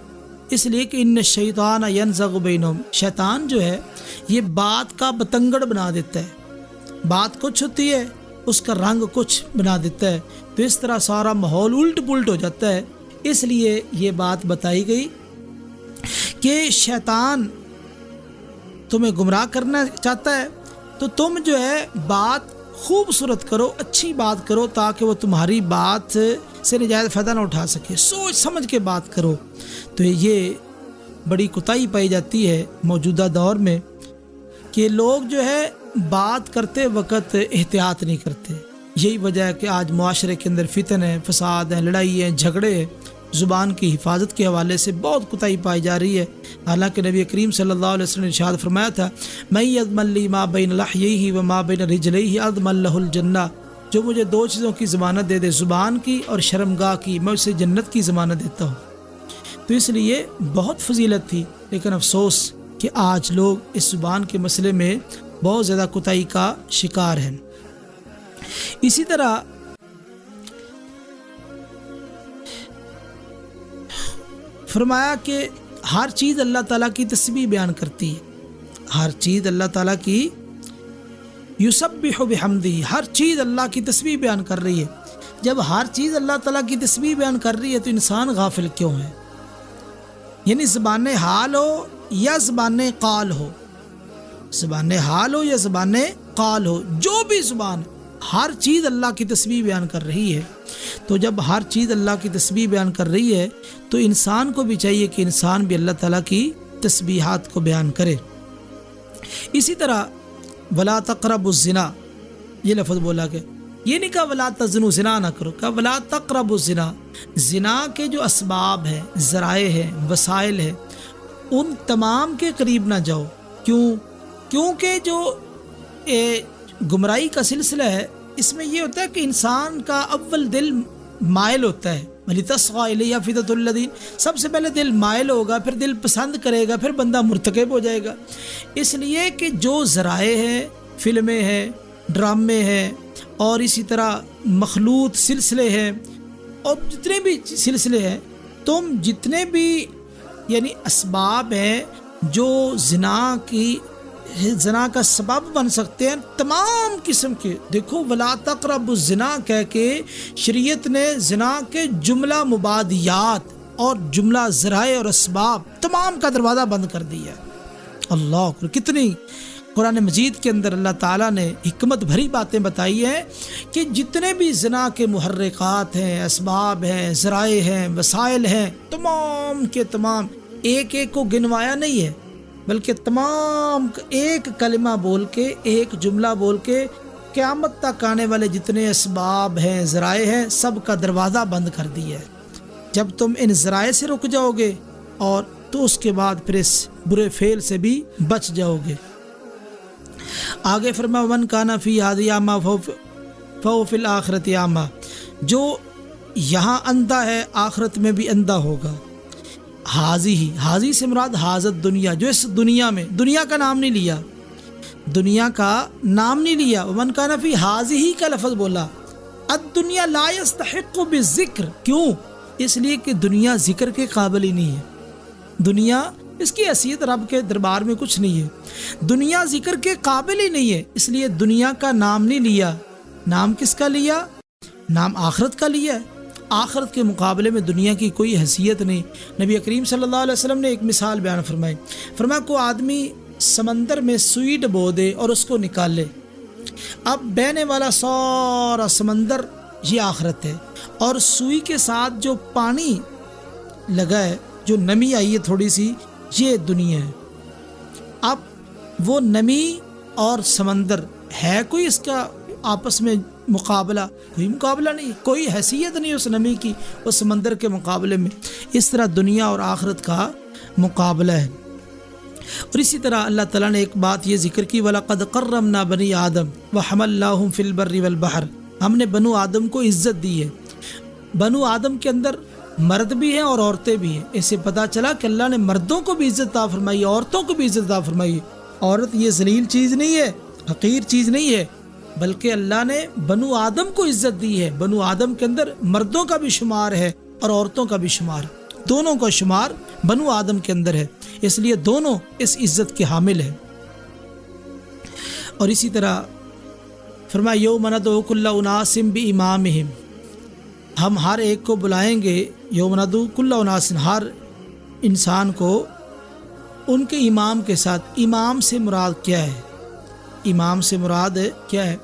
اس لیے کہ ان الشیطان ینزغ بینہم، شیطان جو ہے یہ بات کا بتنگڑ بنا دیتا ہے، بات کچھ ہوتی ہے اس کا رنگ کچھ بنا دیتا ہے، تو اس طرح سارا ماحول الٹ پلٹ ہو جاتا ہے۔ اس لیے یہ بات بتائی گئی کہ شیطان تمہیں گمراہ کرنا چاہتا ہے، تو تم جو ہے بات خوبصورت کرو، اچھی بات کرو، تاکہ وہ تمہاری بات سے نجائز فائدہ نہ اٹھا سکے، سوچ سمجھ کے بات کرو۔ تو یہ بڑی کوتاہی پائی جاتی ہے موجودہ دور میں کہ لوگ جو ہے بات کرتے وقت احتیاط نہیں کرتے، یہی وجہ ہے کہ آج معاشرے کے اندر فتن ہیں، فساد ہیں، لڑائی ہیں، جھگڑے ہیں، زبان کی حفاظت کے حوالے سے بہت کوتاہی پائی جا رہی ہے۔ حالانکہ نبی کریم صلی اللہ علیہ وسلم نے ارشاد فرمایا تھا، من یضمن لی ما بین لحییہ و ما بین رجلیہ اضمن لہ الجنہ، جو مجھے دو چیزوں کی ضمانت دے دے، زبان کی اور شرمگاہ کی، میں اسے جنت کی ضمانت دیتا ہوں۔ تو اس لیے بہت فضیلت تھی، لیکن افسوس کہ آج لوگ اس زبان کے مسئلے میں بہت زیادہ کوتاہی کا شکار ہیں۔ اسی طرح فرمایا کہ ہر چیز اللہ تعالیٰ کی تسبیح بیان کرتی ہے، ہر چیز اللہ تعالیٰ کی یسبح بحمدہ، ہر چیز اللہ کی تسبیح بیان کر رہی ہے۔ جب ہر چیز اللہ تعالیٰ کی تسبیح بیان کر رہی ہے تو انسان غافل کیوں ہے؟ یعنی زبان حال ہو یا زبان قال ہو، زبان حال ہو یا زبان قال ہو، جو بھی زبان، ہر چیز اللہ کی تسبیح بیان کر رہی ہے۔ تو جب ہر چیز اللہ کی تسبیح بیان کر رہی ہے تو انسان کو بھی چاہیے کہ انسان بھی اللہ تعالیٰ کی تسبیحات کو بیان کرے۔ اسی طرح ولا تقربوا الزنا، یہ لفظ بولا کہ یہ نہیں کہا ولا تزنوا، زنا نہ کرو، کہا ولا تقربوا الزنا۔ زنا کے جو اسباب ہیں، ذرائع ہیں، وسائل ہیں، ان تمام کے قریب نہ جاؤ۔ کیونکہ جو گمراہی کا سلسلہ ہے، اس میں یہ ہوتا ہے کہ انسان کا اول دل مائل ہوتا ہے، وَلِتَصْغَىٰ إِلَيْهِ أَفْئِدَةُ الَّذِينَ، سب سے پہلے دل مائل ہوگا، پھر دل پسند کرے گا، پھر بندہ مرتکب ہو جائے گا۔ اس لیے کہ جو ذرائع ہیں، فلمیں ہیں، ڈرامے ہیں، اور اسی طرح مخلوط سلسلے ہیں، اور جتنے بھی سلسلے ہیں، تم جتنے بھی یعنی اسباب ہیں جو زنا کا سبب بن سکتے ہیں، تمام قسم کے، دیکھو ولا تقربوا الزنا کہہ کے شریعت نے زنا کے جملہ مبادیات اور جملہ ذرائع اور اسباب تمام کا دروازہ بند کر دیا ہے۔ اللہ اکبر، کتنی قرآن مجید کے اندر اللہ تعالیٰ نے حکمت بھری باتیں بتائی ہیں کہ جتنے بھی زنا کے محرکات ہیں، اسباب ہیں، ذرائع ہیں، وسائل ہیں، تمام کے تمام، ایک ایک کو گنوایا نہیں ہے، بلکہ تمام ایک کلمہ بول کے، ایک جملہ بول کے قیامت تک آنے والے جتنے اسباب ہیں، ذرائع ہیں، سب کا دروازہ بند کر دیا ہے۔ جب تم ان ذرائع سے رک جاؤ گے اور تو اس کے بعد پھر اس برے فعل سے بھی بچ جاؤ گے۔ آگے فرمایا وَمَنْ كَانَ فِي هَٰذِهِ أَعْمَىٰ فَهُوَ فِي الْآخِرَةِ أَعْمَىٰ، جو یہاں اندھا ہے آخرت میں بھی اندھا ہوگا۔ حاضی سے مراد حاضت دنیا، جو اس دنیا میں، دنیا کا نام نہیں لیا، دنیا کا نام نہیں لیا، وَمَنْ كَانَ فِي هَٰذِهِ کا لفظ بولا۔ الدنیا لا يستحق بالذکر، کیوں؟ اس لیے کہ دنیا ذکر کے قابل ہی نہیں ہے، دنیا اس کی حیثیت رب کے دربار میں کچھ نہیں ہے، دنیا ذکر کے قابل ہی نہیں ہے، اس لیے دنیا کا نام نہیں لیا۔ نام کس کا لیا؟ نام آخرت کا لیا ہے۔ آخرت کے مقابلے میں دنیا کی کوئی حیثیت نہیں۔ نبی کریم صلی اللہ علیہ وسلم نے ایک مثال بیان فرمائی، فرمایا کوئی آدمی سمندر میں سوئی ڈبو دے اور اس کو نکالے، اب بہنے والا سارا سمندر یہ آخرت ہے، اور سوئی کے ساتھ جو پانی لگا ہے، جو نمی آئی ہے تھوڑی سی، یہ دنیا ہے۔ اب وہ نمی اور سمندر ہے کوئی اس کا آپس میں مقابلہ؟ کوئی مقابلہ نہیں، کوئی حیثیت نہیں اس نمی کی اس سمندر کے مقابلے میں۔ اس طرح دنیا اور آخرت کا مقابلہ ہے۔ اور اسی طرح اللہ تعالیٰ نے ایک بات یہ ذکر کی، وَلَقَدْ قَرَّمْنَا بَنِي آدَمَ وَحَمَلْنَاهُمْ فِي الْبَرِّ وَالْبَحْرِ، ہم نے بنو آدم کو عزت دی ہے۔ بنو آدم کے اندر مرد بھی ہیں اور عورتیں بھی ہیں۔ اس سے پتہ چلا کہ اللہ نے مردوں کو بھی عزت عطا فرمائی، عورتوں کو بھی عزت عطا فرمائی۔ عورت یہ ذلیل چیز نہیں ہے، حقیر چیز نہیں ہے، بلکہ اللہ نے بنو آدم کو عزت دی ہے۔ بنو آدم کے اندر مردوں کا بھی شمار ہے اور عورتوں کا بھی شمار، دونوں کا شمار بنو آدم کے اندر ہے، اس لیے دونوں اس عزت کے حامل ہیں۔ اور اسی طرح فرمایا یوم ندعو کل اناس بامامہم، ہم ہر ایک کو بلائیں گے، یوم ندعو کل اناس، ہر انسان کو ان کے امام کے ساتھ۔ امام سے مراد کیا ہے؟ امام سے مراد کیا ہے؟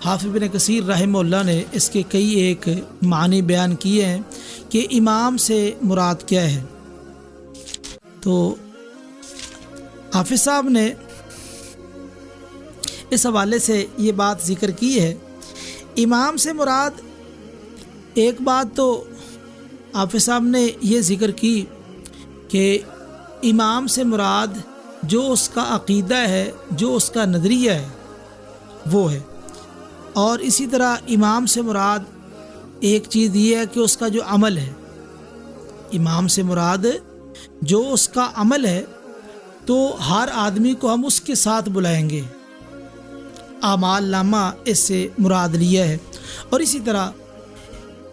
حافظ ابن کثیر رحمہ اللہ نے اس کے کئی ایک معنی بیان کیے ہیں کہ امام سے مراد کیا ہے۔ تو حافظ صاحب نے اس حوالے سے یہ بات ذکر کی ہے امام سے مراد ایک بات تو حافظ صاحب نے یہ ذکر کی کہ امام سے مراد جو اس کا عقیدہ ہے، جو اس کا نظریہ ہے وہ ہے، اور اسی طرح امام سے مراد ایک چیز یہ ہے کہ اس کا جو عمل ہے، امام سے مراد جو اس کا عمل ہے، تو ہر آدمی کو ہم اس کے ساتھ بلائیں گے، اعمال نامہ اس سے مراد لیا ہے۔ اور اسی طرح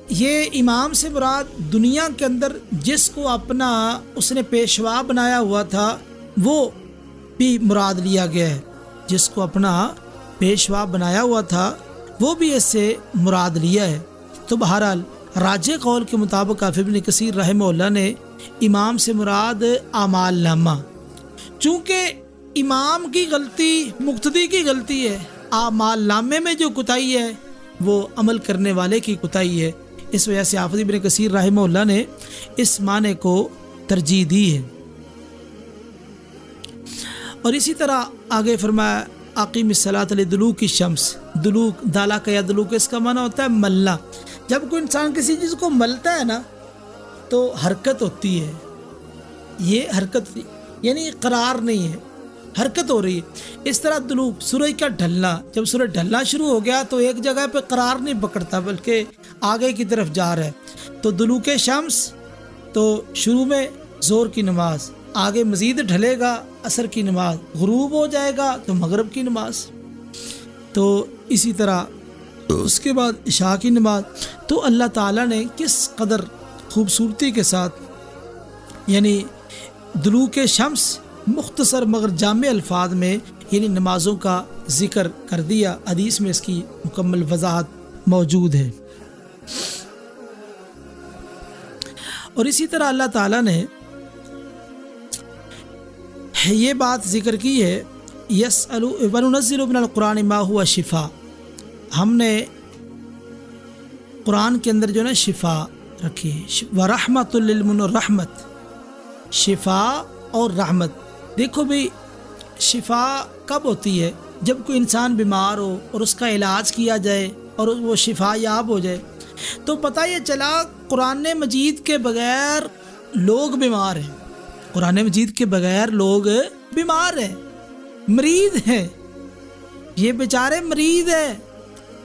یہ امام سے مراد دنیا کے اندر جس کو اپنا اس نے پیشوا بنایا ہوا تھا وہ بھی مراد لیا گیا ہے، جس کو اپنا پیشوا بنایا ہوا تھا وہ بھی اس سے مراد لیا ہے۔ تو بہرحال راجح قول کے مطابق حافظ ابن کثیر رحمہ اللہ نے امام سے مراد اعمال نامہ، چونکہ امام کی غلطی مقتدی کی غلطی ہے، اعمال نامے میں جو کوتاہی ہے وہ عمل کرنے والے کی کوتاہی ہے، اس وجہ سے حافظ ابن کثیر رحمہ اللہ نے اس معنی کو ترجیح دی ہے۔ اور اسی طرح آگے فرمایا اقیم الصلاۃ لدلوک الشمس، دلوک دالا کا یا دلوک اس کا معنی ہوتا ہے ملنا۔ جب کوئی انسان کسی چیز کو ملتا ہے نا تو حرکت ہوتی ہے، یہ حرکت یعنی قرار نہیں ہے، حرکت ہو رہی ہے۔ اس طرح دلوک سورج کا ڈھلنا، جب سورج ڈھلنا شروع ہو گیا تو ایک جگہ پہ قرار نہیں پکڑتا بلکہ آگے کی طرف جا رہا ہے۔ تو دلوک شمس تو شروع میں زور کی نماز، آگے مزید ڈھلے گا عصر کی نماز، غروب ہو جائے گا تو مغرب کی نماز، تو اسی طرح اس کے بعد عشاء کی نماز۔ تو اللہ تعالیٰ نے کس قدر خوبصورتی کے ساتھ یعنی دلوک شمس مختصر مگر جامع الفاظ میں یعنی نمازوں کا ذکر کر دیا، حدیث میں اس کی مکمل وضاحت موجود ہے۔ اور اسی طرح اللہ تعالیٰ نے یہ بات ذکر کی ہے وَنُنَزِّلُ مِنَ الْقُرْآنِ مَا هُوَ شِفَاء، ہم نے قرآن کے اندر جو نا شفا رکھی ہے، وَرَحْمَةٌ لِّلْمُؤْمِنِينَ، رحمت، شفا اور رحمت۔ دیکھو بھی شفا کب ہوتی ہے؟ جب کوئی انسان بیمار ہو اور اس کا علاج کیا جائے اور وہ شفا یاب ہو جائے۔ تو پتہ یہ چلا قرآن مجید کے بغیر لوگ بیمار ہیں، قرآن مجید کے بغیر لوگ بیمار ہیں، مریض ہیں، یہ بیچارے مریض ہیں۔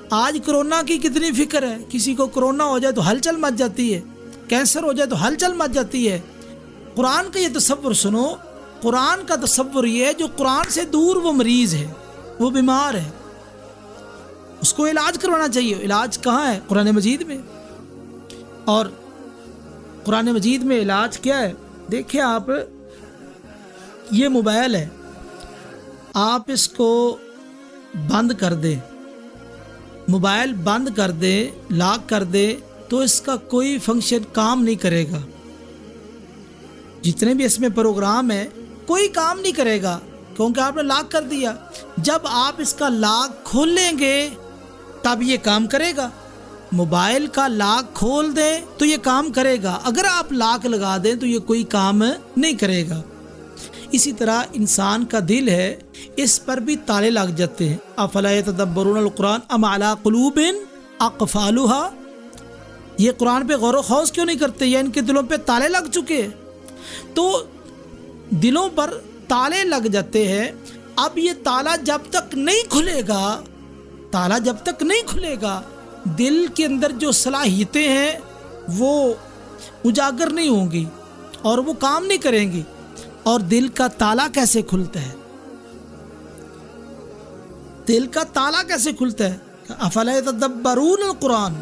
آج کرونا کی کتنی فکر ہے، کسی کو کرونا ہو جائے تو ہلچل مچ جاتی ہے، کینسر ہو جائے تو ہلچل مچ جاتی ہے۔ قرآن کا یہ تصور سنو، قرآن کا تصور یہ ہے جو قرآن سے دور وہ مریض ہے، وہ بیمار ہے، اس کو علاج کروانا چاہیے۔ علاج کہاں ہے؟ قرآن مجید میں۔ اور قرآن مجید میں علاج کیا ہے؟ دیکھیں آپ، یہ موبائل ہے، آپ اس کو بند کر دیں، موبائل بند کر دیں، لاک کر دیں تو اس کا کوئی فنکشن کام نہیں کرے گا، جتنے بھی اس میں پروگرام ہیں کوئی کام نہیں کرے گا کیونکہ آپ نے لاک کر دیا۔ جب آپ اس کا لاک کھولیں گے تب یہ کام کرے گا، موبائل کا لاک کھول دیں تو یہ کام کرے گا، اگر آپ لاک لگا دیں تو یہ کوئی کام نہیں کرے گا۔ اسی طرح انسان کا دل ہے، اس پر بھی تالے لگ جاتے ہیں۔ افلا یتدبرون القرآن ام علی قلوب اقفالها، یہ قرآن پہ غور و خوض کیوں نہیں کرتے؟ یا ان کے دلوں پہ تالے لگ چکے ہیں۔ تو دلوں پر تالے لگ جاتے ہیں، اب یہ تالا جب تک نہیں کھلے گا، تالا جب تک نہیں کھلے گا، دل کے اندر جو صلاحیتیں ہیں وہ اجاگر نہیں ہوں گی اور وہ کام نہیں کریں گی۔ اور دل کا تالا کیسے کھلتا ہے؟ دل کا تالا کیسے کھلتا ہے؟ افلا یتدبرون القرآن،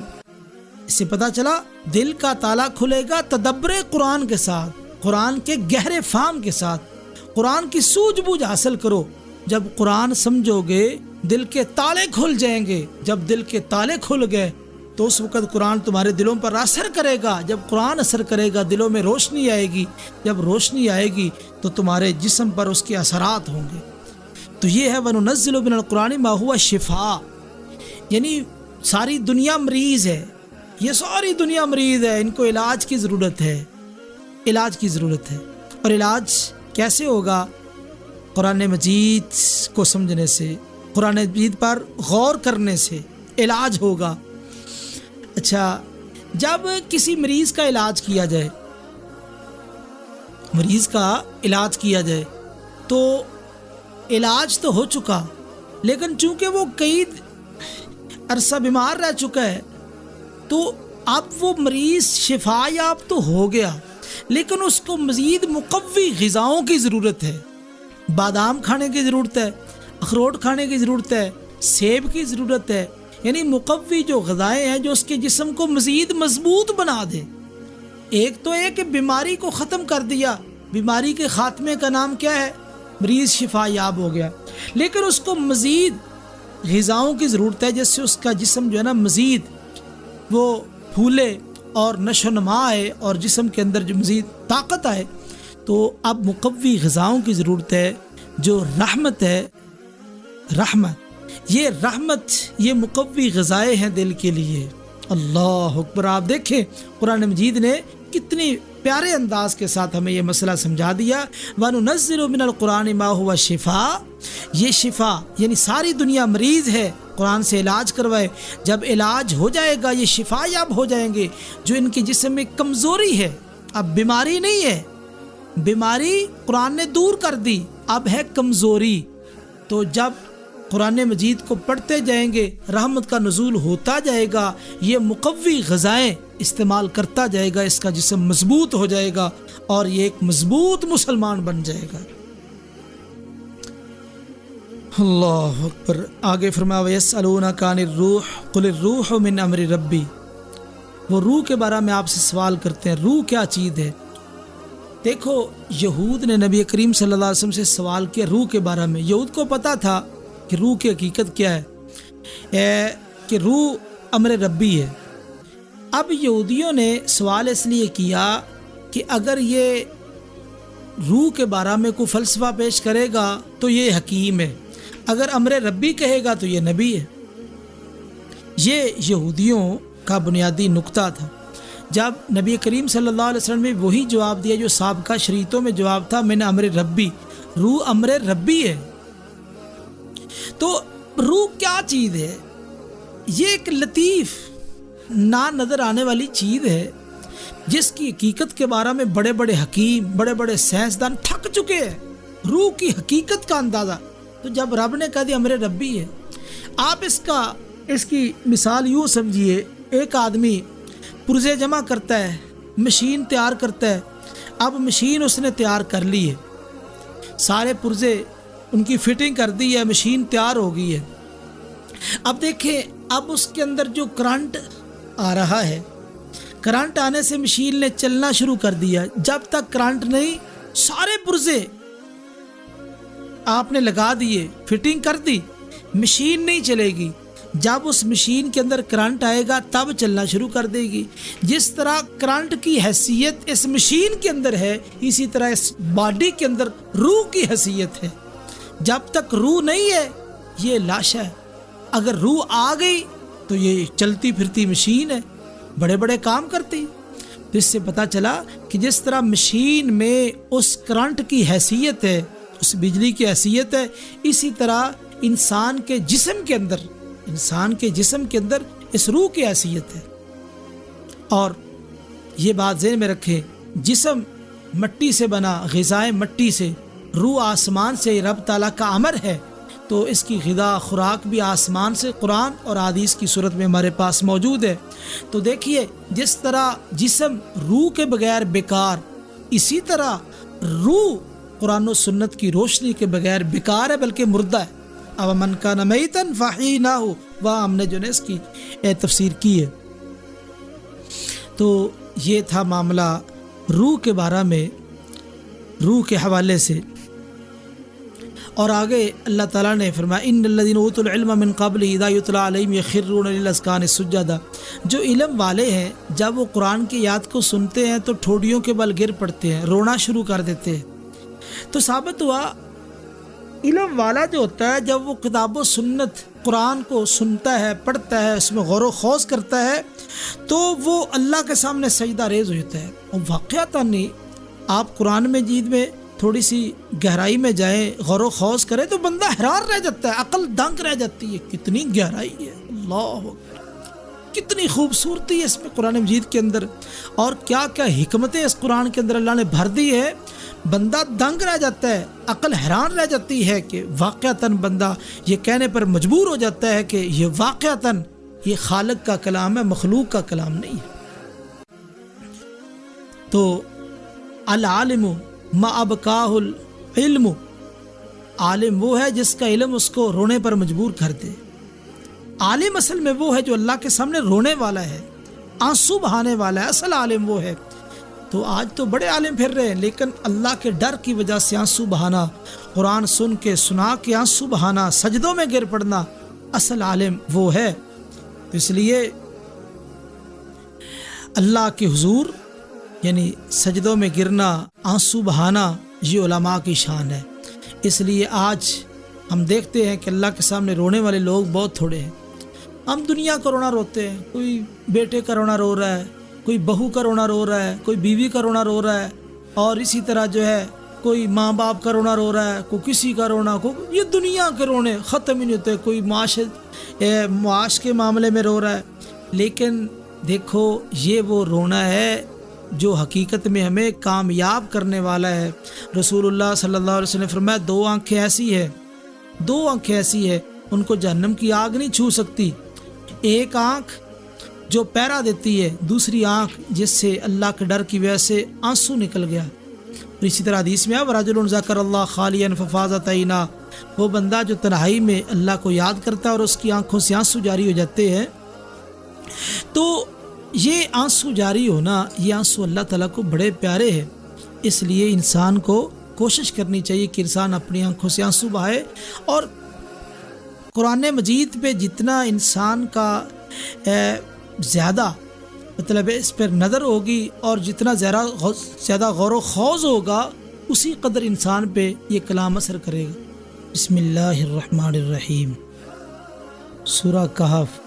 اس سے پتہ چلا دل کا تالا کھلے گا تدبر قرآن کے ساتھ، قرآن کے گہرے فہم کے ساتھ۔ قرآن کی سوجھ بوجھ حاصل کرو، جب قرآن سمجھو گے دل کے تالے کھل جائیں گے۔ جب دل کے تالے کھل گئے تو اس وقت قرآن تمہارے دلوں پر اثر کرے گا۔ جب قرآن اثر کرے گا دلوں میں روشنی آئے گی، جب روشنی آئے گی تو تمہارے جسم پر اس کے اثرات ہوں گے۔ تو یہ ہے وَنُنَزِّلُ مِنَ الْقُرْآنِ مَا هُوَ شِفَاء، یعنی ساری دنیا مریض ہے، یہ ساری دنیا مریض ہے، ان کو علاج کی ضرورت ہے، علاج کی ضرورت ہے۔ اور علاج کیسے ہوگا؟ قرآن مجید کو سمجھنے سے، قرآن مجید پر غور کرنے سے، علاج ہوگا۔ اچھا، جب کسی مریض کا علاج کیا جائے، تو علاج تو ہو چکا، لیکن چونکہ وہ کئی عرصہ بیمار رہ چکا ہے تو اب وہ مریض شفا یاب تو ہو گیا، لیکن اس کو مزید مقوی غذاؤں کی ضرورت ہے۔ بادام کھانے کی ضرورت ہے، اخروٹ کھانے کی ضرورت ہے، سیب کی ضرورت ہے، یعنی مقوی جو غذائیں ہیں جو اس کے جسم کو مزید مضبوط بنا دے۔ ایک تو ہے کہ بیماری کو ختم کر دیا، بیماری کے خاتمے کا نام کیا ہے؟ مریض شفا یاب ہو گیا، لیکن اس کو مزید غذاؤں کی ضرورت ہے جس سے اس کا جسم جو ہے نا مزید وہ پھولے اور نشو و نما آئے اور جسم کے اندر جو مزید طاقت آئے۔ تو اب مقوی غذاؤں کی ضرورت ہے، جو رحمت ہے، رحمت یہ مقوی غذائیں ہیں دل کے لیے۔ اللہ اکبر! آپ دیکھیں قرآن مجید نے کتنی پیارے انداز کے ساتھ ہمیں یہ مسئلہ سمجھا دیا۔ وَنُنَزِّلُ مِنَ الْقُرْآنِ مَا هُوَ شِفَاء، یہ شفا یعنی ساری دنیا مریض ہے، قرآن سے علاج کروائے، جب علاج ہو جائے گا یہ شفا یاب ہو جائیں گے۔ جو ان کے جسم میں کمزوری ہے، اب بیماری نہیں ہے، بیماری قرآن نے دور کر دی، اب ہے کمزوری، تو جب قرآن مجید کو پڑھتے جائیں گے رحمت کا نزول ہوتا جائے گا، یہ مقوی غذائیں استعمال کرتا جائے گا، اس کا جسم مضبوط ہو جائے گا اور یہ ایک مضبوط مسلمان بن جائے گا۔ اللہ اکبر! آگے فرمایا وَيَسْأَلُونَكَ عَنِ الرُّوحِ قُلِ الرُّوحُ مِنْ أَمْرِ رَبِّي، وہ روح کے بارے میں آپ سے سوال کرتے ہیں، روح کیا چیز ہے؟ دیکھو، یہود نے نبی کریم صلی اللہ علیہ وسلم سے سوال کیا روح کے بارے میں۔ یہود کو پتا تھا کہ روح کی حقیقت کیا ہے، کہ روح امر ربی ہے۔ اب یہودیوں نے سوال اس لیے کیا کہ اگر یہ روح کے بارے میں کوئی فلسفہ پیش کرے گا تو یہ حکیم ہے، اگر امر ربی کہے گا تو یہ نبی ہے۔ یہ یہودیوں کا بنیادی نقطہ تھا۔ جب نبی کریم صلی اللہ علیہ وسلم نے وہی جواب دیا جو سابقہ شریعتوں میں جواب تھا، من امر ربی، روح امر ربی ہے۔ تو روح کیا چیز ہے؟ یہ ایک لطیف نہ نظر آنے والی چیز ہے جس کی حقیقت کے بارے میں بڑے بڑے حکیم، بڑے بڑے سائنسدان تھک چکے ہیں۔ روح کی حقیقت کا اندازہ تو جب رب نے کہا دیا امر ربی ہے، آپ اس کی مثال یوں سمجھیے، ایک آدمی پرزے جمع کرتا ہے، مشین تیار کرتا ہے، اب مشین اس نے تیار کر لی ہے، سارے پرزے ان کی فٹنگ کر دی ہے، مشین تیار ہو گئی ہے۔ اب دیکھیں، اب اس کے اندر جو کرنٹ آ رہا ہے، کرنٹ آنے سے مشین نے چلنا شروع کر دیا۔ جب تک کرنٹ نہیں، سارے پرزے آپ نے لگا دیے، فٹنگ کر دی، مشین نہیں چلے گی۔ جب اس مشین کے اندر کرنٹ آئے گا تب چلنا شروع کر دے گی۔ جس طرح کرنٹ کی حیثیت اس مشین کے اندر ہے، اسی طرح اس باڈی کے اندر روح کی حیثیت ہے۔ جب تک روح نہیں ہے یہ لاش ہے، اگر روح آ گئی تو یہ چلتی پھرتی مشین ہے، بڑے بڑے کام کرتی۔ تو اس سے پتہ چلا کہ جس طرح مشین میں اس کرنٹ کی حیثیت ہے، اس بجلی کی حیثیت ہے، اسی طرح انسان کے جسم کے اندر اس روح کی حیثیت ہے۔ اور یہ بات ذہن میں رکھیں، جسم مٹی سے بنا، غذائیں مٹی سے، روح آسمان سے، رب تعالیٰ کا امر ہے، تو اس کی غذا خوراک بھی آسمان سے قرآن اور حدیث کی صورت میں ہمارے پاس موجود ہے۔ تو دیکھیے، جس طرح جسم روح کے بغیر بیکار، اسی طرح روح قرآن و سنت کی روشنی کے بغیر بیکار ہے، بلکہ مردہ ہے۔ اب من کان میتا فاحیناہ، وہاں ہم نے جو ہے اس کی تفسیر کی ہے۔ تو یہ تھا معاملہ روح کے بارے میں، روح کے حوالے سے۔ اور آگے اللہ تعالیٰ نے فرمایا ان الذین اوتوا العلم من قبل اذا یتلی علیہم یخرون للاذقان سجدا، جو علم والے ہیں جب وہ قرآن کی آیات کو سنتے ہیں تو ٹھوڑیوں کے بل گر پڑتے ہیں، رونا شروع کر دیتے ہیں۔ تو ثابت ہوا علم والا جو ہوتا ہے جب وہ کتاب و سنت قرآن کو سنتا ہے، پڑھتا ہے، اس میں غور و خوض کرتا ہے، تو وہ اللہ کے سامنے سجدہ ریز ہو جاتا ہے۔ اور واقعتاً آپ قرآن مجید میں تھوڑی سی گہرائی میں جائیں، غور و خوض کریں تو بندہ حیران رہ جاتا ہے، عقل دنگ رہ جاتی ہے، کتنی گہرائی ہے، اللہ اکبر، کتنی خوبصورتی ہے اس میں قرآن مجید کے اندر، اور کیا کیا حکمتیں اس قرآن کے اندر اللہ نے بھر دی ہے۔ بندہ دنگ رہ جاتا ہے، عقل حیران رہ جاتی ہے کہ واقعتاً بندہ یہ کہنے پر مجبور ہو جاتا ہے کہ یہ واقعتاً یہ خالق کا کلام ہے، مخلوق کا کلام نہیں ہے۔ تو العالم ما ابکاہ العلم، عالم وہ ہے جس کا علم اس کو رونے پر مجبور کر دے۔ عالم اصل میں وہ ہے جو اللہ کے سامنے رونے والا ہے، آنسو بہانے والا ہے، اصل عالم وہ ہے۔ تو آج تو بڑے عالم پھر رہے ہیں، لیکن اللہ کے ڈر کی وجہ سے آنسو بہانا، قرآن سن کے سنا کے آنسو بہانا، سجدوں میں گر پڑنا، اصل عالم وہ ہے۔ تو اس لیے اللہ کے حضور یعنی سجدوں میں گرنا، آنسو بہانا، یہ علماء کی شان ہے۔ اس لیے آج ہم دیکھتے ہیں کہ اللہ کے سامنے رونے والے لوگ بہت تھوڑے ہیں۔ ہم دنیا کا رونا روتے ہیں، کوئی بیٹے کا رونا رو رہا ہے، کوئی بہو کا رونا رو رہا ہے، کوئی بیوی کا رونا رو رہا ہے، اور اسی طرح جو ہے کوئی ماں باپ کا رونا رو رہا ہے، کوئی کسی کا رونا، یہ دنیا کے رونے ختم ہی نہیں ہوتے، کوئی معاش کے معاملے میں رو رہا ہے۔ لیکن دیکھو یہ وہ رونا ہے جو حقیقت میں ہمیں کامیاب کرنے والا ہے۔ رسول اللہ صلی اللہ علیہ وسلم نے فرمایا دو آنکھیں ایسی ہے ان کو جہنم کی آگ نہیں چھو سکتی۔ ایک آنکھ جو پہرا دیتی ہے، دوسری آنکھ جس سے اللہ کے ڈر کی وجہ سے آنسو نکل گیا۔ اور اسی طرح حدیث میں وَرَجُلٌ ذَكَرَ اللَّهَ خَالِيًا فَفَاضَتْ عَيْنَاهُ، وہ بندہ جو تنہائی میں اللہ کو یاد کرتا ہے اور اس کی آنکھوں سے آنسو جاری ہو جاتے ہیں۔ تو یہ آنسو جاری ہونا، یہ آنسو اللہ تعالیٰ کو بڑے پیارے ہیں۔ اس لیے انسان کو کوشش کرنی چاہیے کہ انسان اپنی آنکھوں سے آنسو بہائے، اور قرآن مجید پہ جتنا انسان کا زیادہ مطلب اس پر نظر ہوگی اور جتنا زیادہ غور و خوض ہوگا، اسی قدر انسان پہ یہ کلام اثر کرے گا۔ بسم اللہ الرحمن الرحیم۔ سورہ کہف۔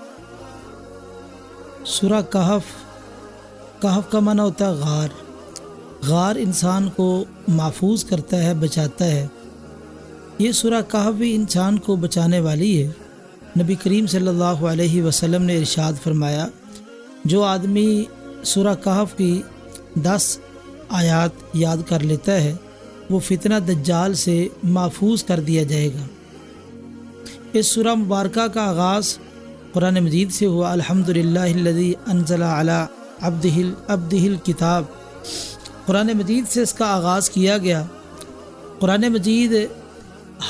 سورہ کہف کا معنی ہوتا ہے غار۔ غار انسان کو محفوظ کرتا ہے، بچاتا ہے۔ یہ سورہ کہف بھی انسان کو بچانے والی ہے۔ نبی کریم صلی اللہ علیہ وسلم نے ارشاد فرمایا، جو آدمی سورہ کہف کی 10 آیات یاد کر لیتا ہے وہ فتنہ دجال سے محفوظ کر دیا جائے گا۔ اس سورہ مبارکہ کا آغاز قرآن مجید سے ہوا، الحمدللہ الذی انزل علی عبدہ الکتاب۔ قرآن مجید سے اس کا آغاز کیا گیا۔ قرآن مجید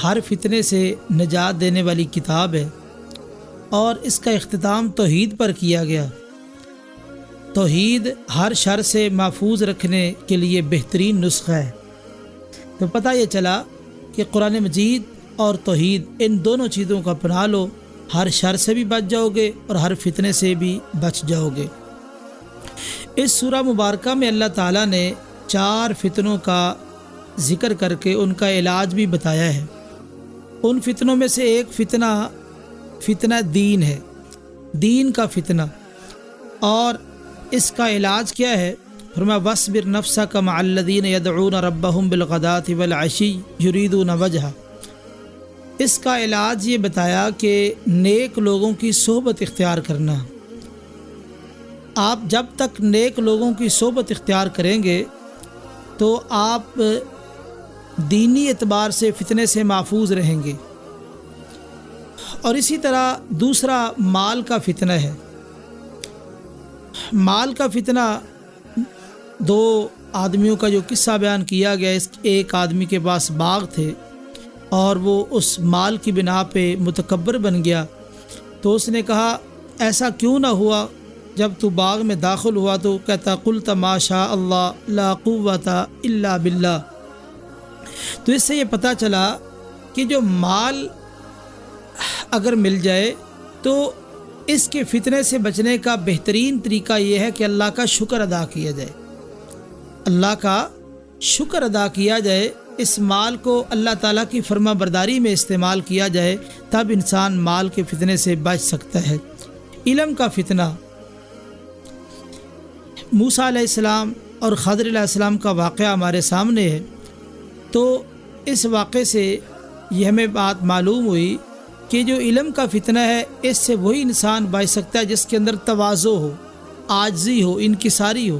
ہر فتنے سے نجات دینے والی کتاب ہے، اور اس کا اختتام توحید پر کیا گیا۔ توحید ہر شر سے محفوظ رکھنے کے لیے بہترین نسخہ ہے۔ تو پتہ یہ چلا کہ قرآن مجید اور توحید، ان دونوں چیزوں کا اپنا لو، ہر شر سے بھی بچ جاؤ گے اور ہر فتنے سے بھی بچ جاؤ گے۔ اس سورہ مبارکہ میں اللہ تعالیٰ نے 4 فتنوں کا ذکر کر کے ان کا علاج بھی بتایا ہے۔ ان فتنوں میں سے ایک فتنہ دین ہے، دین کا فتنہ، اور اس کا علاج کیا ہے؟ فرمایا وَاصْبِرْ نَفْسَكَ مَعَ الَّذِينَ يَدْعُونَ رَبَّهُمْ بِالْغَدَاةِ وَالْعَشِيِّ يُرِيدُونَ وَجْهَهُ۔ اس کا علاج یہ بتایا کہ نیک لوگوں کی صحبت اختیار کرنا۔ آپ جب تک نیک لوگوں کی صحبت اختیار کریں گے تو آپ دینی اعتبار سے فتنے سے محفوظ رہیں گے۔ اور اسی طرح دوسرا مال کا فتنہ ہے۔ مال کا فتنہ 2 آدمیوں کا جو قصہ بیان کیا گیا، ایک آدمی کے پاس باغ تھے اور وہ اس مال کی بنا پہ متکبر بن گیا، تو اس نے کہا ایسا کیوں نہ ہوا جب تو باغ میں داخل ہوا تو کہتا قلت ما شاء اللہ لا قوت الا باللہ۔ تو اس سے یہ پتہ چلا کہ جو مال اگر مل جائے تو اس کے فتنے سے بچنے کا بہترین طریقہ یہ ہے کہ اللہ کا شکر ادا کیا جائے، اللہ کا شکر ادا کیا جائے، اس مال کو اللہ تعالیٰ کی فرما برداری میں استعمال کیا جائے، تب انسان مال کے فتنے سے بچ سکتا ہے۔ علم کا فتنہ، موسیٰ علیہ السلام اور خضر علیہ السلام کا واقعہ ہمارے سامنے ہے۔ تو اس واقعے سے یہ ہمیں بات معلوم ہوئی کہ جو علم کا فتنہ ہے اس سے وہی انسان بچ سکتا ہے جس کے اندر تواضع ہو، عاجزی ہو، انکساری ہو۔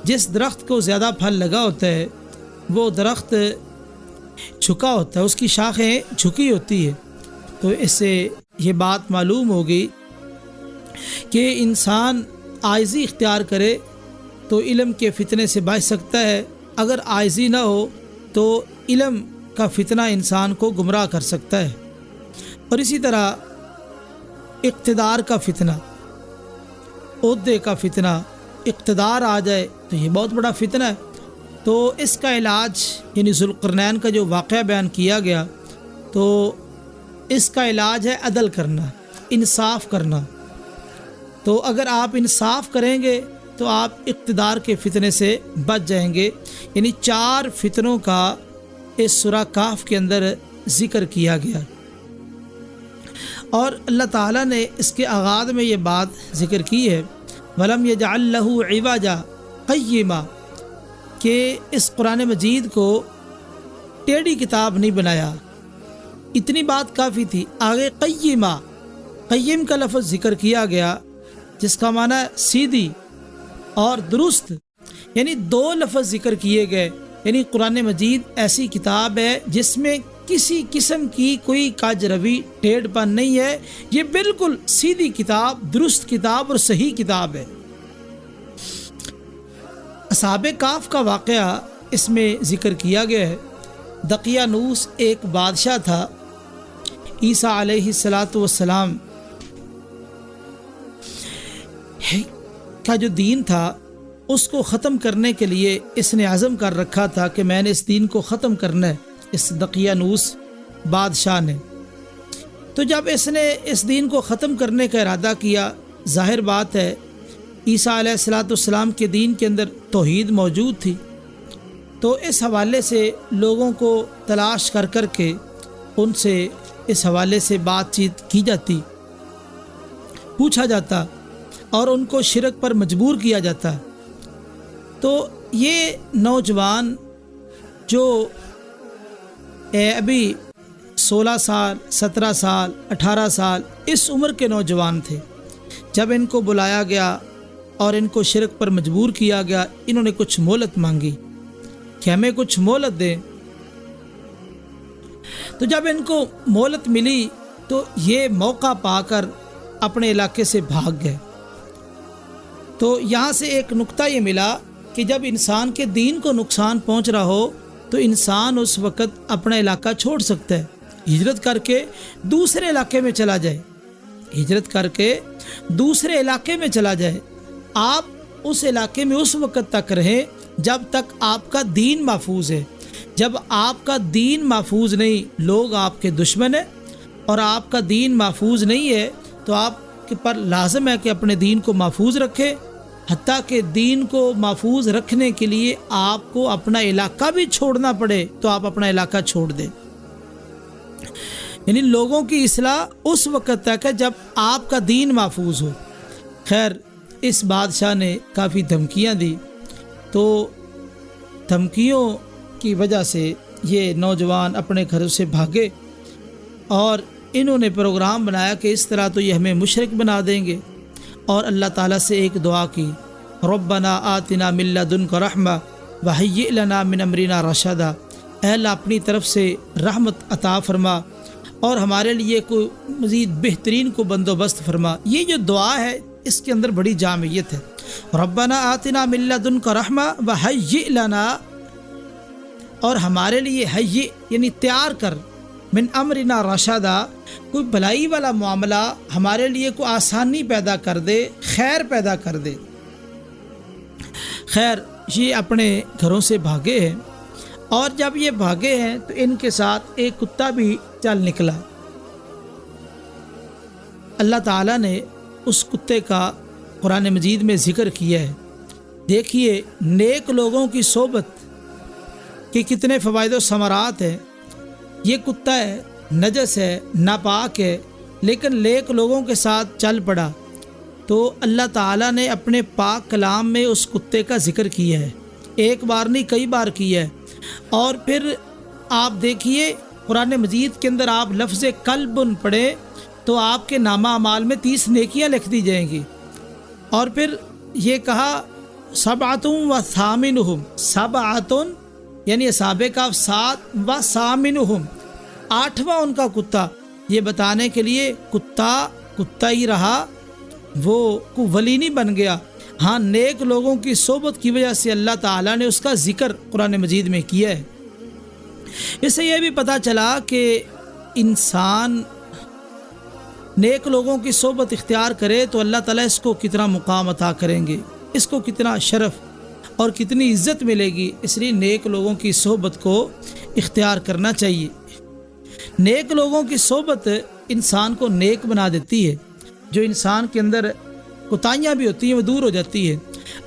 جس درخت کو زیادہ پھل لگا ہوتا ہے وہ درخت جھکا ہوتا ہے، اس کی شاخیں جھکی ہوتی ہے۔ تو اس سے یہ بات معلوم ہوگی کہ انسان عاجزی اختیار کرے تو علم کے فتنے سے بچ سکتا ہے، اگر عاجزی نہ ہو تو علم کا فتنہ انسان کو گمراہ کر سکتا ہے۔ اور اسی طرح اقتدار کا فتنہ، عہدے کا فتنہ، اقتدار آ جائے تو یہ بہت بڑا فتنہ ہے۔ تو اس کا علاج یعنی ذوالقرنین کا جو واقعہ بیان کیا گیا، تو اس کا علاج ہے عدل کرنا، انصاف کرنا۔ تو اگر آپ انصاف کریں گے تو آپ اقتدار کے فتنے سے بچ جائیں گے۔ یعنی 4 فتنوں کا اس سورہ کہف کے اندر ذکر کیا گیا، اور اللہ تعالیٰ نے اس کے آغاز میں یہ بات ذکر کی ہے، وَلَمْ يَجْعَلْ لَهُ عِوَجًا قَيِّمًا، کہ اس قرآن مجید کو ٹیڑھی کتاب نہیں بنایا۔ اتنی بات کافی تھی، آگے قیمہ، قیم کا لفظ ذکر کیا گیا جس کا معنی ہے سیدھی اور درست، یعنی 2 لفظ ذکر کیے گئے۔ یعنی قرآن مجید ایسی کتاب ہے جس میں کسی قسم کی کوئی کاج روی ٹیڑھ پن نہیں ہے، یہ بالکل سیدھی کتاب، درست کتاب اور صحیح کتاب ہے۔ اصحاب کہف کا واقعہ اس میں ذکر کیا گیا ہے۔ دقیانوس ایک بادشاہ تھا، عیسیٰ علیہ السلام کا جو دین تھا اس کو ختم کرنے کے لیے اس نے عزم کر رکھا تھا کہ میں نے اس دین کو ختم کرنا ہے، اس دقیانوس بادشاہ نے۔ تو جب اس نے اس دین کو ختم کرنے کا ارادہ کیا، ظاہر بات ہے عیسیٰ علیہ السلام کے دین کے اندر توحید موجود تھی، تو اس حوالے سے لوگوں کو تلاش کر کر کے ان سے اس حوالے سے بات چیت کی جاتی، پوچھا جاتا اور ان کو شرک پر مجبور کیا جاتا۔ تو یہ نوجوان جو ابھی 16 سال، 17 سال، 18 سال اس عمر کے نوجوان تھے، جب ان کو بلایا گیا اور ان کو شرک پر مجبور کیا گیا، انہوں نے کچھ مہلت مانگی کہ ہمیں کچھ مہلت دیں۔ تو جب ان کو مہلت ملی تو یہ موقع پا کر اپنے علاقے سے بھاگ گئے۔ تو یہاں سے ایک نقطہ یہ ملا کہ جب انسان کے دین کو نقصان پہنچ رہا ہو تو انسان اس وقت اپنا علاقہ چھوڑ سکتا ہے، ہجرت کر کے دوسرے علاقے میں چلا جائے، ہجرت کر کے دوسرے علاقے میں چلا جائے۔ آپ اس علاقے میں اس وقت تک رہیں جب تک آپ کا دین محفوظ ہے۔ جب آپ کا دین محفوظ نہیں، لوگ آپ کے دشمن ہیں اور آپ کا دین محفوظ نہیں ہے، تو آپ کے پر لازم ہے کہ اپنے دین کو محفوظ رکھیں، حتیٰ کہ دین کو محفوظ رکھنے کے لیے آپ کو اپنا علاقہ بھی چھوڑنا پڑے تو آپ اپنا علاقہ چھوڑ دیں۔ یعنی لوگوں کی اصلاح اس وقت تک ہے جب آپ کا دین محفوظ ہو۔ خیر، اس بادشاہ نے کافی دھمکیاں دی، تو دھمکیوں کی وجہ سے یہ نوجوان اپنے گھروں سے بھاگے اور انہوں نے پروگرام بنایا کہ اس طرح تو یہ ہمیں مشرک بنا دیں گے، اور اللہ تعالیٰ سے ایک دعا کی، ربنا آتنا من لدنک رحمہ وہیئ لنا من امرنا رشدا، اے اللہ اپنی طرف سے رحمت عطا فرما اور ہمارے لیے کوئی مزید بہترین کو بندوبست فرما۔ یہ جو دعا ہے اس کے اندر بڑی جامعیت ہے۔ ربنا آتنا من لدنک رحمہ وہیئ لنا، اور ہمارے لیے ہیئ یعنی تیار کر، من امرنا رشدا، کوئی بھلائی والا معاملہ ہمارے لیے کوئی آسانی پیدا کر دے، خیر پیدا کر دے۔ خیر، یہ اپنے گھروں سے بھاگے ہیں، اور جب یہ بھاگے ہیں تو ان کے ساتھ ایک کتا بھی چل نکلا۔ اللہ تعالیٰ نے اس کتے کا قرآن مجید میں ذکر کیا ہے۔ دیکھیے نیک لوگوں کی صحبت کے کتنے فوائد و ثمرات ہیں۔ یہ کتا ہے، نجس ہے، ناپاک ہے، لیکن نیک لوگوں کے ساتھ چل پڑا تو اللہ تعالیٰ نے اپنے پاک کلام میں اس کتے کا ذکر کیا ہے، ایک بار نہیں کئی بار کیا ہے۔ اور پھر آپ دیکھیے قرآن مجید کے اندر آپ لفظ کلب پڑھیں تو آپ کے نامہ اعمال میں 30 نیکیاں لکھ دی جائیں گی. اور پھر یہ کہا سبعۃ و ثامنہم، سبعۃ یعنی اصحاب کہف 7 و ثامنہم 8واں ان کا کتا، یہ بتانے کے لیے کتا ہی رہا، وہ کوئی ولی نہیں بن گیا. ہاں نیک لوگوں کی صحبت کی وجہ سے اللہ تعالیٰ نے اس کا ذکر قرآن مجید میں کیا ہے. اس سے یہ بھی پتہ چلا کہ انسان نیک لوگوں کی صحبت اختیار کرے تو اللہ تعالیٰ اس کو کتنا مقام عطا کریں گے، اس کو کتنا شرف اور کتنی عزت ملے گی. اس لیے نیک لوگوں کی صحبت کو اختیار کرنا چاہیے. نیک لوگوں کی صحبت انسان کو نیک بنا دیتی ہے. جو انسان کے اندر کوتاہیاں بھی ہوتی ہیں وہ دور ہو جاتی ہے.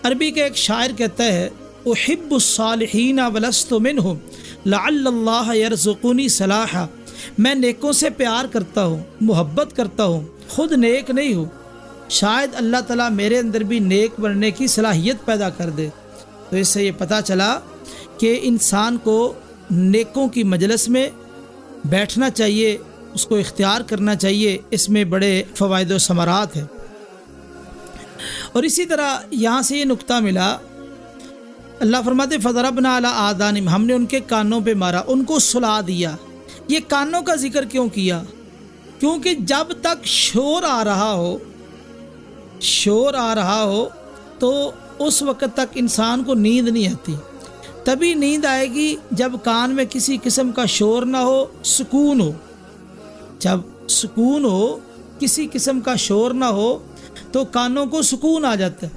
عربی کا ایک شاعر کہتا ہے احب الصالحین ولست منہم لعل اللہ یرزقنی صلاحا، میں نیکوں سے پیار کرتا ہوں، محبت کرتا ہوں، خود نیک نہیں ہوں، شاید اللہ تعالیٰ میرے اندر بھی نیک بننے کی صلاحیت پیدا کر دے. تو اس سے یہ پتہ چلا کہ انسان کو نیکوں کی مجلس میں بیٹھنا چاہیے، اس کو اختیار کرنا چاہیے. اس میں بڑے فوائد و ثمرات ہیں. اور اسی طرح یہاں سے یہ نقطہ ملا، اللہ فرماتے فضربنا علی آذانہم، ہم نے ان کے کانوں پہ مارا، ان کو سلا دیا. یہ کانوں کا ذکر کیوں کیا؟ کیونکہ جب تک شور آ رہا ہو تو اس وقت تک انسان کو نیند نہیں آتی. تبھی نیند آئے گی جب کان میں کسی قسم کا شور نہ ہو، سکون ہو. جب سکون ہو، کسی قسم کا شور نہ ہو تو کانوں کو سکون آ جاتا ہے.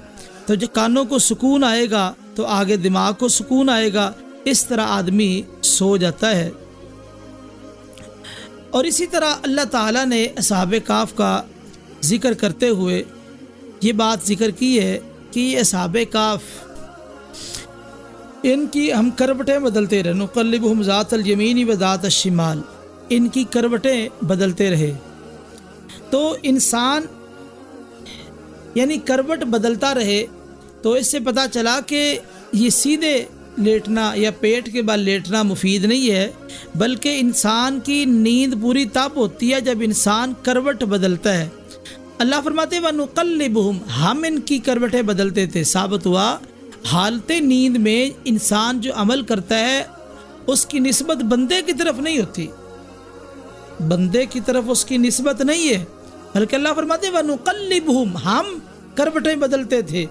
تو جب کانوں کو سکون آئے گا تو آگے دماغ کو سکون آئے گا. اس طرح آدمی سو جاتا ہے. اور اسی طرح اللہ تعالیٰ نے اصحاب کہف کا ذکر کرتے ہوئے یہ بات ذکر کی ہے کہ یہ اصحاب کہف، ان کی ہم کروٹیں بدلتے رہے، نقلبہم ذات الیمین و ذات الشمال، ان کی کروٹیں بدلتے رہے. تو انسان یعنی کروٹ بدلتا رہے تو اس سے پتہ چلا کہ یہ سیدھے لیٹنا یا پیٹ کے بل لیٹنا مفید نہیں ہے، بلکہ انسان کی نیند پوری تب ہوتی ہے جب انسان کروٹ بدلتا ہے. اللہ فرماتے وَنُقَلِّبُهُمْ، ہم ان کی کروٹیں بدلتے تھے. ثابت ہوا حالت نیند میں انسان جو عمل کرتا ہے اس کی نسبت بندے کی طرف نہیں ہوتی، بندے کی طرف اس کی نسبت نہیں ہے، بلکہ اللہ فرماتے وَنُقَلِّبُهُمْ، ہم کروٹیں بدلتے تھے،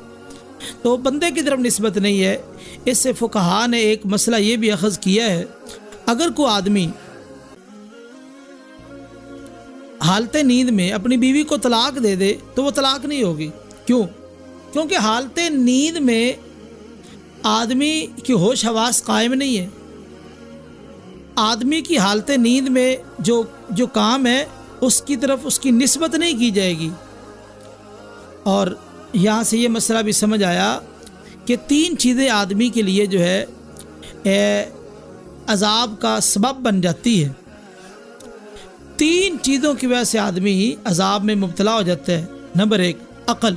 تو بندے کی طرف نسبت نہیں ہے. اس سے فقہا نے ایک مسئلہ یہ بھی اخذ کیا ہے، اگر کوئی آدمی حالت نیند میں اپنی بیوی کو طلاق دے دے تو وہ طلاق نہیں ہوگی. کیوں؟ کیونکہ حالت نیند میں آدمی کی ہوش حواس قائم نہیں ہے. آدمی کی حالت نیند میں جو کام ہے اس کی طرف اس کی نسبت نہیں کی جائے گی. اور یہاں سے یہ مسئلہ بھی سمجھ آیا کہ 3 چیزیں آدمی کے لیے جو ہے عذاب کا سبب بن جاتی ہے. 3 چیزوں کی وجہ سے آدمی عذاب میں مبتلا ہو جاتا ہے. نمبر 1 عقل،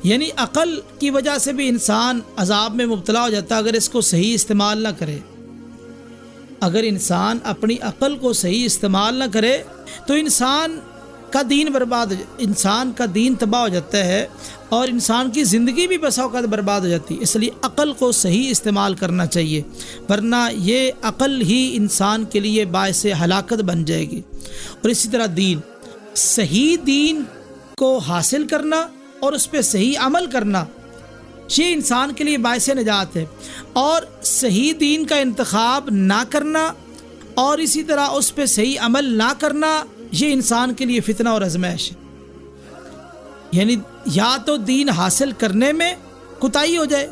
یعنی عقل کی وجہ سے بھی انسان عذاب میں مبتلا ہو جاتا ہے اگر اس کو صحیح استعمال نہ کرے. اگر انسان اپنی عقل کو صحیح استعمال نہ کرے تو انسان کا دین برباد ہو جاتا ہے، انسان کا دین تباہ ہو جاتا ہے اور انسان کی زندگی بھی بسا اوقات برباد ہو جاتی ہے. اس لیے عقل کو صحیح استعمال کرنا چاہیے، ورنہ یہ عقل ہی انسان کے لیے باعث ہلاکت بن جائے گی. اور اسی طرح دین، صحیح دین کو حاصل کرنا اور اس پہ صحیح عمل کرنا یہ انسان کے لیے باعث نجات ہے. اور صحیح دین کا انتخاب نہ کرنا اور اسی طرح اس پہ صحیح عمل نہ کرنا یہ انسان کے لیے فتنہ اور آزمائش ہے. یعنی یا تو دین حاصل کرنے میں کوتاہی ہو جائے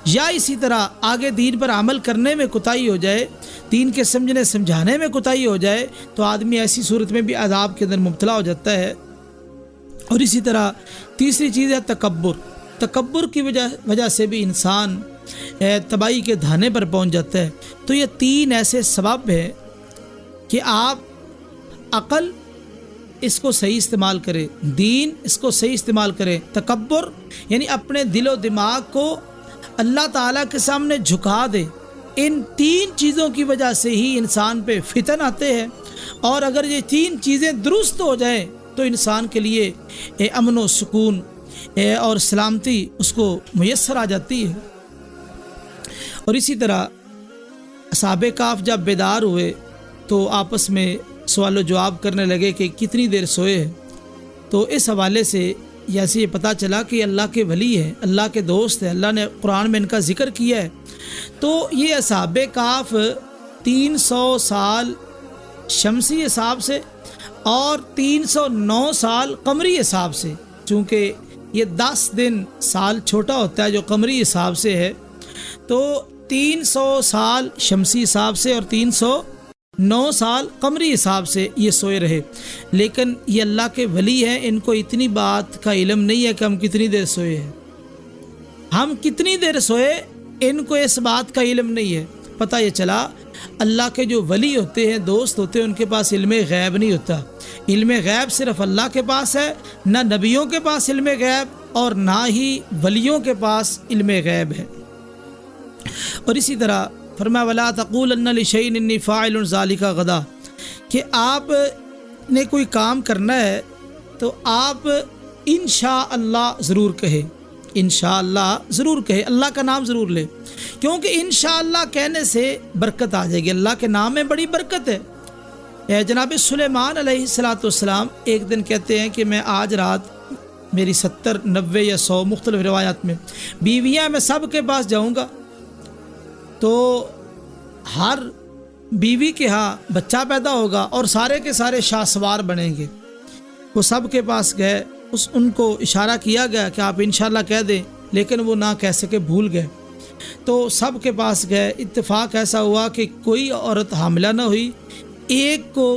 یا اسی طرح آگے دین پر عمل کرنے میں کوتاہی ہو جائے، دین کے سمجھنے سمجھانے میں کوتاہی ہو جائے تو آدمی ایسی صورت میں بھی عذاب کے اندر مبتلا ہو جاتا ہے. اور اسی طرح تیسری چیز ہے تکبر کی وجہ سے بھی انسان تباہی کے دھانے پر پہنچ جاتا ہے. تو یہ 3 ایسے سبب ہیں کہ آپ عقل اس کو صحیح استعمال کرے، دین اس کو صحیح استعمال کرے، تکبر یعنی اپنے دل و دماغ کو اللہ تعالیٰ کے سامنے جھکا دے ان 3 چیزوں کی وجہ سے ہی انسان پہ فتن آتے ہیں، اور اگر یہ 3 چیزیں درست ہو جائیں تو انسان کے لیے امن و سکون اور سلامتی اس کو میسر آ جاتی ہے۔ اور اسی طرح اصحاب کہف جب بیدار ہوئے تو آپس میں سوال و جواب کرنے لگے کہ کتنی دیر سوئے ہیں، تو اس حوالے سے یہ پتہ چلا کہ اللہ کے ولی ہیں، اللہ کے دوست ہیں، اللہ نے قرآن میں ان کا ذکر کیا ہے۔ تو یہ اصحاب کہف 300 سال شمسی حساب سے اور 309 سال قمری حساب سے، چونکہ یہ 10 دن سال چھوٹا ہوتا ہے جو قمری حساب سے ہے، تو 300 سال شمسی حساب سے اور 309 سال قمری حساب سے یہ سوئے رہے۔ لیکن یہ اللہ کے ولی ہیں، ان کو اتنی بات کا علم نہیں ہے کہ ہم کتنی دیر سوئے ہیں، ہم کتنی دیر سوئے ان کو اس بات کا علم نہیں ہے۔ پتہ یہ چلا اللہ کے جو ولی ہوتے ہیں، دوست ہوتے ہیں، ان کے پاس علم غیب نہیں ہوتا۔ علم غیب صرف اللہ کے پاس ہے، نہ نبیوں کے پاس علم غیب اور نہ ہی ولیوں کے پاس علم غیب ہے۔ اور اسی طرح فرمایا وَلَا تَقُولَنَّ لِشَيْءٍ إِنِّي فَاعِلٌ ذَلِكَ غَدًا، کہ آپ نے کوئی کام کرنا ہے تو آپ انشاءاللہ ضرور کہے، انشاءاللہ ضرور کہے، اللہ کا نام ضرور لے، کیونکہ انشاءاللہ کہنے سے برکت آ جائے گی۔ اللہ کے نام میں بڑی برکت ہے۔ جناب سلیمان علیہ السلام ایک دن کہتے ہیں کہ میں آج رات میری 70 90 یا 100 مختلف روایات میں بیویاں، میں سب کے پاس جاؤں گا، تو ہر بیوی کے ہاں بچہ پیدا ہوگا اور سارے کے سارے شاہ سوار بنیں گے۔ وہ سب کے پاس گئے، ان کو اشارہ کیا گیا کہ آپ انشاءاللہ کہہ دیں، لیکن وہ نہ کہہ سکے، بھول گئے۔ تو سب کے پاس گئے، اتفاق ایسا ہوا کہ کوئی عورت حاملہ نہ ہوئی، ایک کو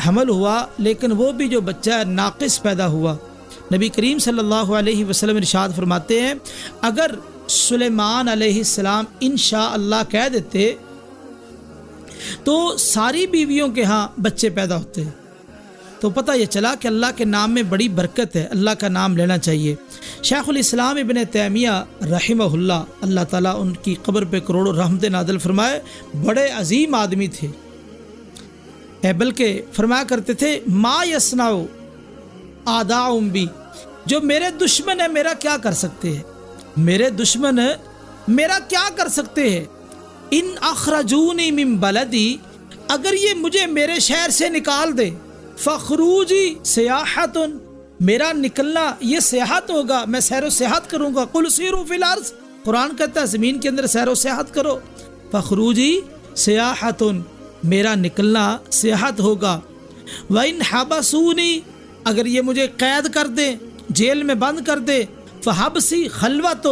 حمل ہوا، لیکن وہ بھی جو بچہ ہے ناقص پیدا ہوا۔ نبی کریم صلی اللہ علیہ وسلم ارشاد فرماتے ہیں اگر سلیمان علیہ السلام انشاءاللہ کہہ دیتے تو ساری بیویوں کے ہاں بچے پیدا ہوتے۔ تو پتہ یہ چلا کہ اللہ کے نام میں بڑی برکت ہے، اللہ کا نام لینا چاہیے۔ شیخ الاسلام ابن تیمیہ رحمہ اللہ، اللہ تعالیٰ ان کی قبر پہ کروڑوں رحمت نازل فرمائے، بڑے عظیم آدمی تھے، بلکہ فرمایا کرتے تھے ما یصنع اعداء بی، جو میرے دشمن ہیں میرا کیا کر سکتے ہیں، میرے دشمن میرا کیا کر سکتے ہیں، ان اخرجونی من بلدی، اگر یہ مجھے میرے شہر سے نکال دے، فخروجی سیاحت، میرا نکلنا یہ سیاحت ہوگا، میں سیر و سیاحت کروں گا۔ قل سیروا فی الارض، قرآن کہتا ہے زمین کے اندر سیر و سیاحت کرو، فخروجی سیاحت، میرا نکلنا سیاحت ہوگا۔ وَإِنْ حَبَسُونِي، اگر یہ مجھے قید کر دے، جیل میں بند کر دے، فحبسی خلوت،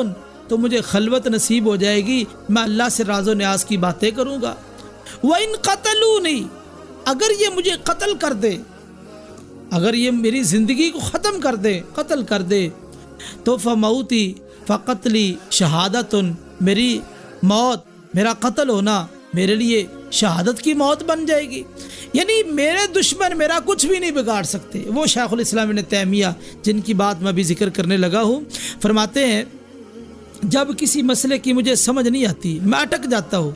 تو مجھے خلوت نصیب ہو جائے گی، میں اللہ سے راز و نیاز کی باتیں کروں گا۔ وَإِنْ قَتَلُونِي، اگر یہ مجھے قتل کر دے، اگر یہ میری زندگی کو ختم کر دے، قتل کر دے، تو فموتی فقتلی شہادت، میری موت، میرا قتل ہونا میرے لیے شہادت کی موت بن جائے گی۔ یعنی میرے دشمن میرا کچھ بھی نہیں بگاڑ سکتے۔ وہ شیخ الاسلام ابن تیمیہ جن کی بات میں بھی ذکر کرنے لگا ہوں، فرماتے ہیں جب کسی مسئلے کی مجھے سمجھ نہیں آتی، میں اٹک جاتا ہوں،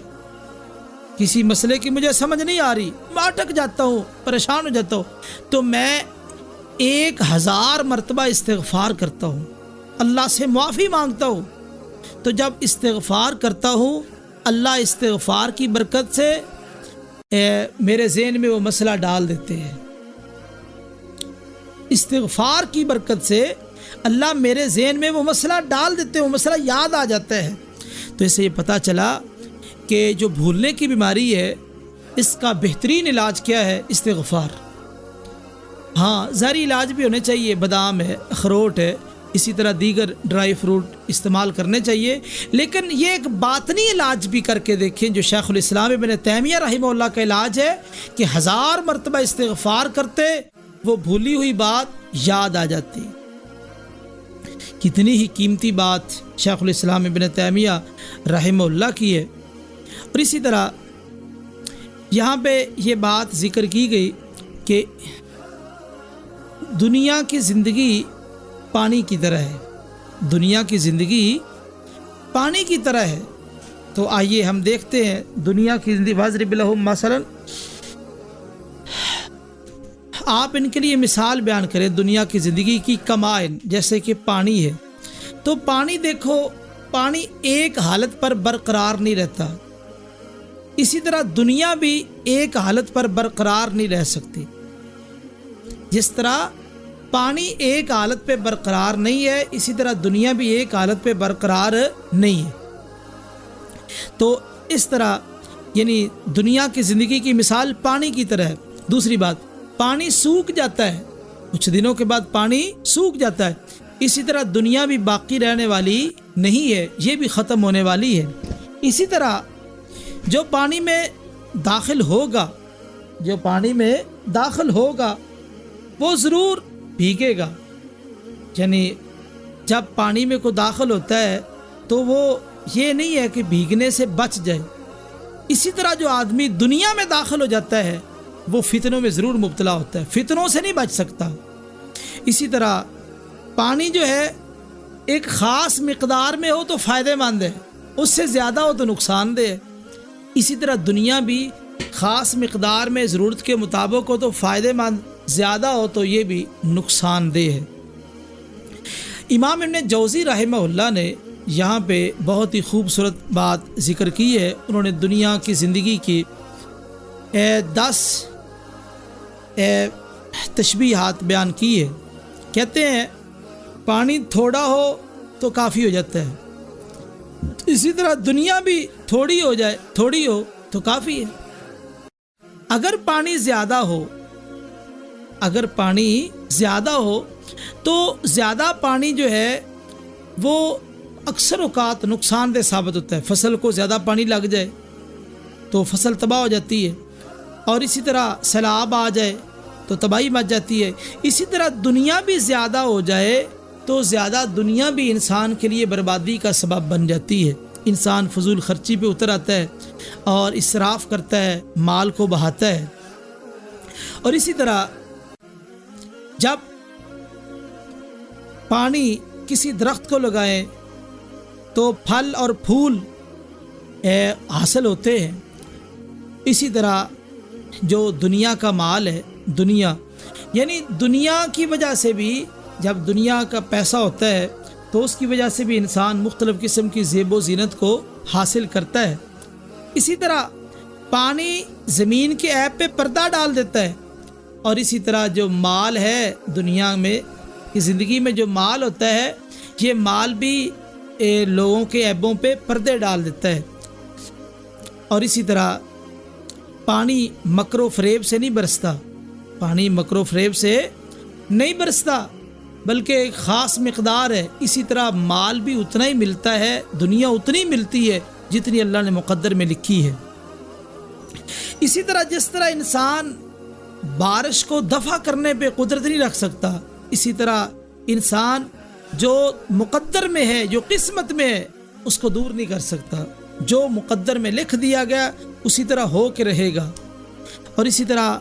کسی مسئلے کی مجھے سمجھ نہیں آ رہی، میں اٹک جاتا ہوں، پریشان ہو جاتا ہوں، تو میں 1000 مرتبہ استغفار کرتا ہوں، اللہ سے معافی مانگتا ہوں۔ تو جب استغفار کرتا ہوں، اللہ استغفار کی برکت سے میرے ذہن میں وہ مسئلہ ڈال دیتے ہیں، استغفار کی برکت سے اللہ میرے ذہن میں وہ مسئلہ ڈال دیتے ہیں، وہ مسئلہ یاد آ جاتا ہے۔ تو اس سے یہ پتہ چلا کہ جو بھولنے کی بیماری ہے اس کا بہترین علاج کیا ہے؟ استغفار۔ ہاں ظاہری علاج بھی ہونے چاہیے، بادام ہے، اخروٹ ہے، اسی طرح دیگر ڈرائی فروٹ استعمال کرنے چاہیے، لیکن یہ ایک باطنی علاج بھی کر کے دیکھیں جو شیخ الاسلام ابن تیمیہ رحمہ اللہ کا علاج ہے کہ 1000 مرتبہ استغفار کرتے وہ بھولی ہوئی بات یاد آ جاتی۔ کتنی ہی قیمتی بات شیخ الاسلام ابن تیمیہ رحمہ اللہ کی ہے۔ اور اسی طرح یہاں پہ یہ بات ذکر کی گئی کہ دنیا کی زندگی پانی کی طرح ہے، دنیا کی زندگی پانی کی طرح ہے، تو آئیے ہم دیکھتے ہیں دنیا کی زندگی. واضرب لہم مثلا، آپ ان کے لیے مثال بیان کریں دنیا کی زندگی کی. کمائن، جیسے کہ پانی ہے. تو پانی دیکھو، پانی ایک حالت پر برقرار نہیں رہتا. اسی طرح دنیا بھی ایک حالت پر برقرار نہیں رہ سکتی. جس طرح پانی ایک حالت پہ برقرار نہیں ہے، اسی طرح دنیا بھی ایک حالت پہ برقرار نہیں ہے. تو اس طرح یعنی دنیا کی زندگی کی مثال پانی کی طرح ہے. دوسری بات، پانی سوکھ جاتا ہے، کچھ دنوں کے بعد پانی سوکھ جاتا ہے. اسی طرح دنیا بھی باقی رہنے والی نہیں ہے، یہ بھی ختم ہونے والی ہے. اسی طرح جو پانی میں داخل ہوگا، جو پانی میں داخل ہوگا وہ ضرور بھیگے گا. یعنی جب پانی میں کوئی داخل ہوتا ہے تو وہ یہ نہیں ہے کہ بھیگنے سے بچ جائے. اسی طرح جو آدمی دنیا میں داخل ہو جاتا ہے وہ فتنوں میں ضرور مبتلا ہوتا ہے، فتنوں سے نہیں بچ سکتا. اسی طرح پانی جو ہے ایک خاص مقدار میں ہو تو فائدہ مند ہے، اس سے زیادہ ہو تو نقصان دہ ہے. اسی طرح دنیا بھی خاص مقدار میں ضرورت کے مطابق ہو تو فائدہ مند، زیادہ ہو تو یہ بھی نقصان دہ ہے. امام ابن جوزی رحمہ اللہ نے یہاں پہ بہت ہی خوبصورت بات ذکر کی ہے. انہوں نے دنیا کی زندگی کی 10 تشبیہات بیان کی ہے. کہتے ہیں پانی تھوڑا ہو تو کافی ہو جاتا ہے، اسی طرح دنیا بھی تھوڑی ہو جائے، تھوڑی ہو تو کافی ہے. اگر پانی زیادہ ہو، اگر پانی زیادہ ہو تو زیادہ پانی جو ہے وہ اکثر اوقات نقصان دہ ثابت ہوتا ہے. فصل کو زیادہ پانی لگ جائے تو فصل تباہ ہو جاتی ہے، اور اسی طرح سیلاب آ جائے تو تباہی مچ جاتی ہے. اسی طرح دنیا بھی زیادہ ہو جائے تو زیادہ دنیا بھی انسان کے لیے بربادی کا سبب بن جاتی ہے. انسان فضول خرچی پہ اتر آتا ہے اور اسراف کرتا ہے، مال کو بہاتا ہے. اور اسی طرح جب پانی کسی درخت کو لگائیں تو پھل اور پھول حاصل ہوتے ہیں. اسی طرح جو دنیا کا مال ہے، دنیا یعنی دنیا کی وجہ سے بھی، جب دنیا کا پیسہ ہوتا ہے تو اس کی وجہ سے بھی انسان مختلف قسم کی زیب و زینت کو حاصل کرتا ہے. اسی طرح پانی زمین کے عیب پہ پردہ ڈال دیتا ہے. اور اسی طرح جو مال ہے دنیا میں کی زندگی میں، جو مال ہوتا ہے، یہ مال بھی لوگوں کے عیبوں پہ پردے ڈال دیتا ہے. اور اسی طرح پانی مکر و فریب سے نہیں برستا، پانی مکر و فریب سے نہیں برستا بلکہ ایک خاص مقدار ہے. اسی طرح مال بھی اتنا ہی ملتا ہے، دنیا اتنی ملتی ہے جتنی اللہ نے مقدر میں لکھی ہے. اسی طرح جس طرح انسان بارش کو دفع کرنے پہ قدرت نہیں رکھ سکتا، اسی طرح انسان جو مقدر میں ہے، جو قسمت میں ہے، اس کو دور نہیں کر سکتا. جو مقدر میں لکھ دیا گیا اسی طرح ہو کے رہے گا. اور اسی طرح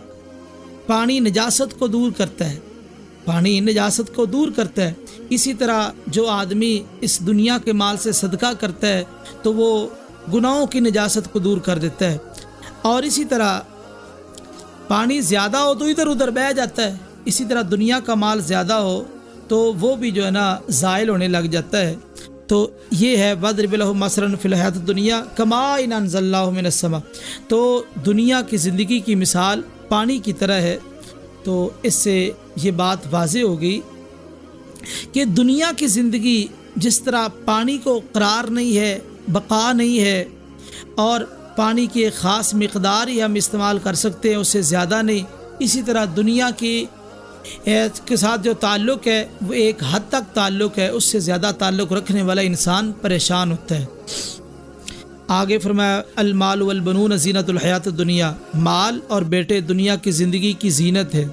پانی نجاست کو دور کرتا ہے، پانی نجاست کو دور کرتا ہے. اسی طرح جو آدمی اس دنیا کے مال سے صدقہ کرتا ہے تو وہ گناہوں کی نجاست کو دور کر دیتا ہے. اور اسی طرح پانی زیادہ ہو تو ادھر ادھر بہہ جاتا ہے. اسی طرح دنیا کا مال زیادہ ہو تو وہ بھی جو ہے نا زائل ہونے لگ جاتا ہے. تو یہ ہے وَاضْرِبْ لَهُم مَثَلًا فِي الْحَيَاةِ الدُّنْيَا كَمَاءٍ أَنزَلْنَاهُ مِنَ السَّمَاءِ. تو دنیا کی زندگی کی مثال پانی کی طرح ہے. تو اس سے یہ بات واضح ہوگی کہ دنیا کی زندگی جس طرح پانی کو قرار نہیں ہے، بقا نہیں ہے، اور پانی کی ایک خاص مقدار ہی ہم استعمال کر سکتے ہیں، اس سے زیادہ نہیں. اسی طرح دنیا کی کے ساتھ جو تعلق ہے وہ ایک حد تک تعلق ہے، اس سے زیادہ تعلق رکھنے والا انسان پریشان ہوتا ہے. آگے فرمایا المال والبنون زینت الحیات الدنیا. مال اور بیٹے دنیا کی زندگی کی زینت ہے.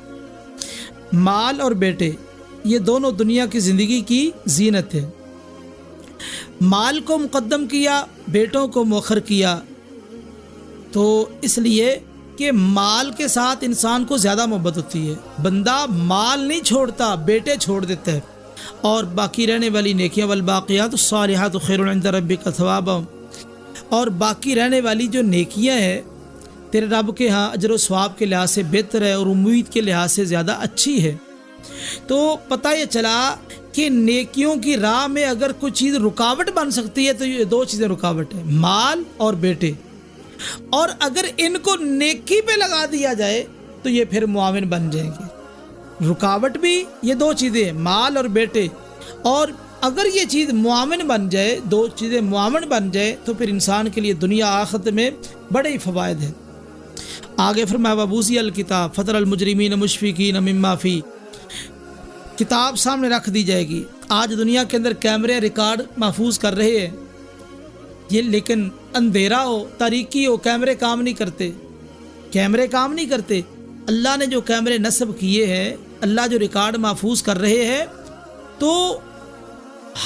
مال اور بیٹے یہ دونوں دنیا کی زندگی کی زینت ہے. مال کو مقدم کیا، بیٹوں کو مؤخر کیا، تو اس لیے کہ مال کے ساتھ انسان کو زیادہ محبت ہوتی ہے. بندہ مال نہیں چھوڑتا، بیٹے چھوڑ دیتا ہے. اور باقی رہنے والی نیکیاں والباقیات الصالحات خیر عند ربک ثوابا اور باقی رہنے والی جو نیکیاں ہیں تیرے رب کے ہاں اجر و ثواب کے لحاظ سے بہتر ہے اور امید کے لحاظ سے زیادہ اچھی ہے۔ تو پتہ یہ چلا کہ نیکیوں کی راہ میں اگر کوئی چیز رکاوٹ بن سکتی ہے تو یہ دو چیزیں رکاوٹ ہیں، مال اور بیٹے، اور اگر ان کو نیکی پہ لگا دیا جائے تو یہ پھر معاون بن جائیں گے۔ رکاوٹ بھی یہ دو چیزیں ہیں، مال اور بیٹے، اور اگر یہ چیز معاون بن جائے، دو چیزیں معاون بن جائے تو پھر انسان کے لیے دنیا آخرت میں بڑے ہی فوائد ہیں۔ آگے فرمایا وَبُوسِیَ الْکِتَابُ فَتَرَى الْمُجْرِمِینَ مُشْفِقِینَ مِمَّا فِیہ، کتاب سامنے رکھ دی جائے گی۔ آج دنیا کے اندر کیمرے ریکارڈ محفوظ کر رہے ہیں یہ، لیکن اندھیرا ہو، تاریکی ہو، کیمرے کام نہیں کرتے، کیمرے کام نہیں کرتے۔ اللہ نے جو کیمرے نصب کیے ہیں، اللہ جو ریکارڈ محفوظ کر رہے ہیں، تو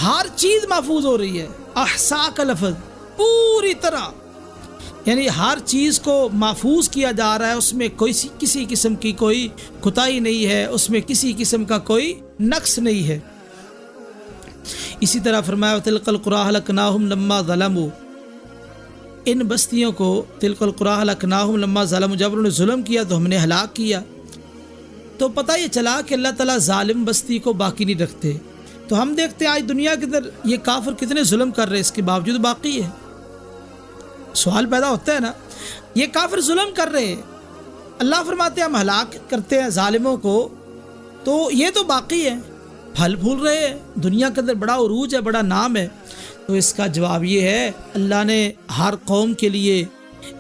ہر چیز محفوظ ہو رہی ہے۔ احصا کا لفظ پوری طرح، یعنی ہر چیز کو محفوظ کیا جا رہا ہے، اس میں کسی قسم کی کوئی کوتاہی نہیں ہے، اس میں کسی قسم کا کوئی نقص نہیں ہے۔ اسی طرح فرمایا تلک القریٰ اہلکناہم لما ظلموا، ان بستیوں کو تلک القریٰ اہلکناہم لما ظلموا، جب انہوں نے ظلم کیا تو ہم نے ہلاک کیا۔ تو پتہ یہ چلا کہ اللہ تعالیٰ ظالم بستی کو باقی نہیں رکھتے۔ تو ہم دیکھتے ہیں آج دنیا کے اندر یہ کافر کتنے ظلم کر رہے ہیں، اس کے باوجود باقی ہے۔ سوال پیدا ہوتا ہے نا، یہ کافر ظلم کر رہے ہیں، اللہ فرماتے ہیں ہم ہلاک کرتے ہیں ظالموں کو، تو یہ تو باقی ہے، پھل پھول رہے ہیں، دنیا کے اندر بڑا عروج ہے، بڑا نام ہے۔ تو اس کا جواب یہ ہے اللہ نے ہر قوم کے لیے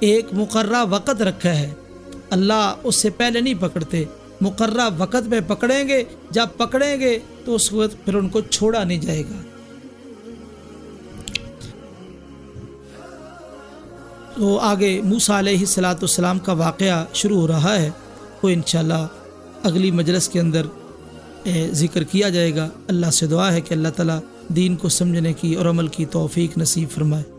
ایک مقررہ وقت رکھا ہے، اللہ اس سے پہلے نہیں پکڑتے، مقررہ وقت پہ پکڑیں گے، جب پکڑیں گے تو اس وقت پھر ان کو چھوڑا نہیں جائے گا۔ تو آگے موسیٰ علیہ السلام کا واقعہ شروع ہو رہا ہے، وہ انشاءاللہ اگلی مجلس کے اندر ذکر کیا جائے گا۔ اللہ سے دعا ہے کہ اللہ تعالیٰ دین کو سمجھنے کی اور عمل کی توفیق نصیب فرمائے۔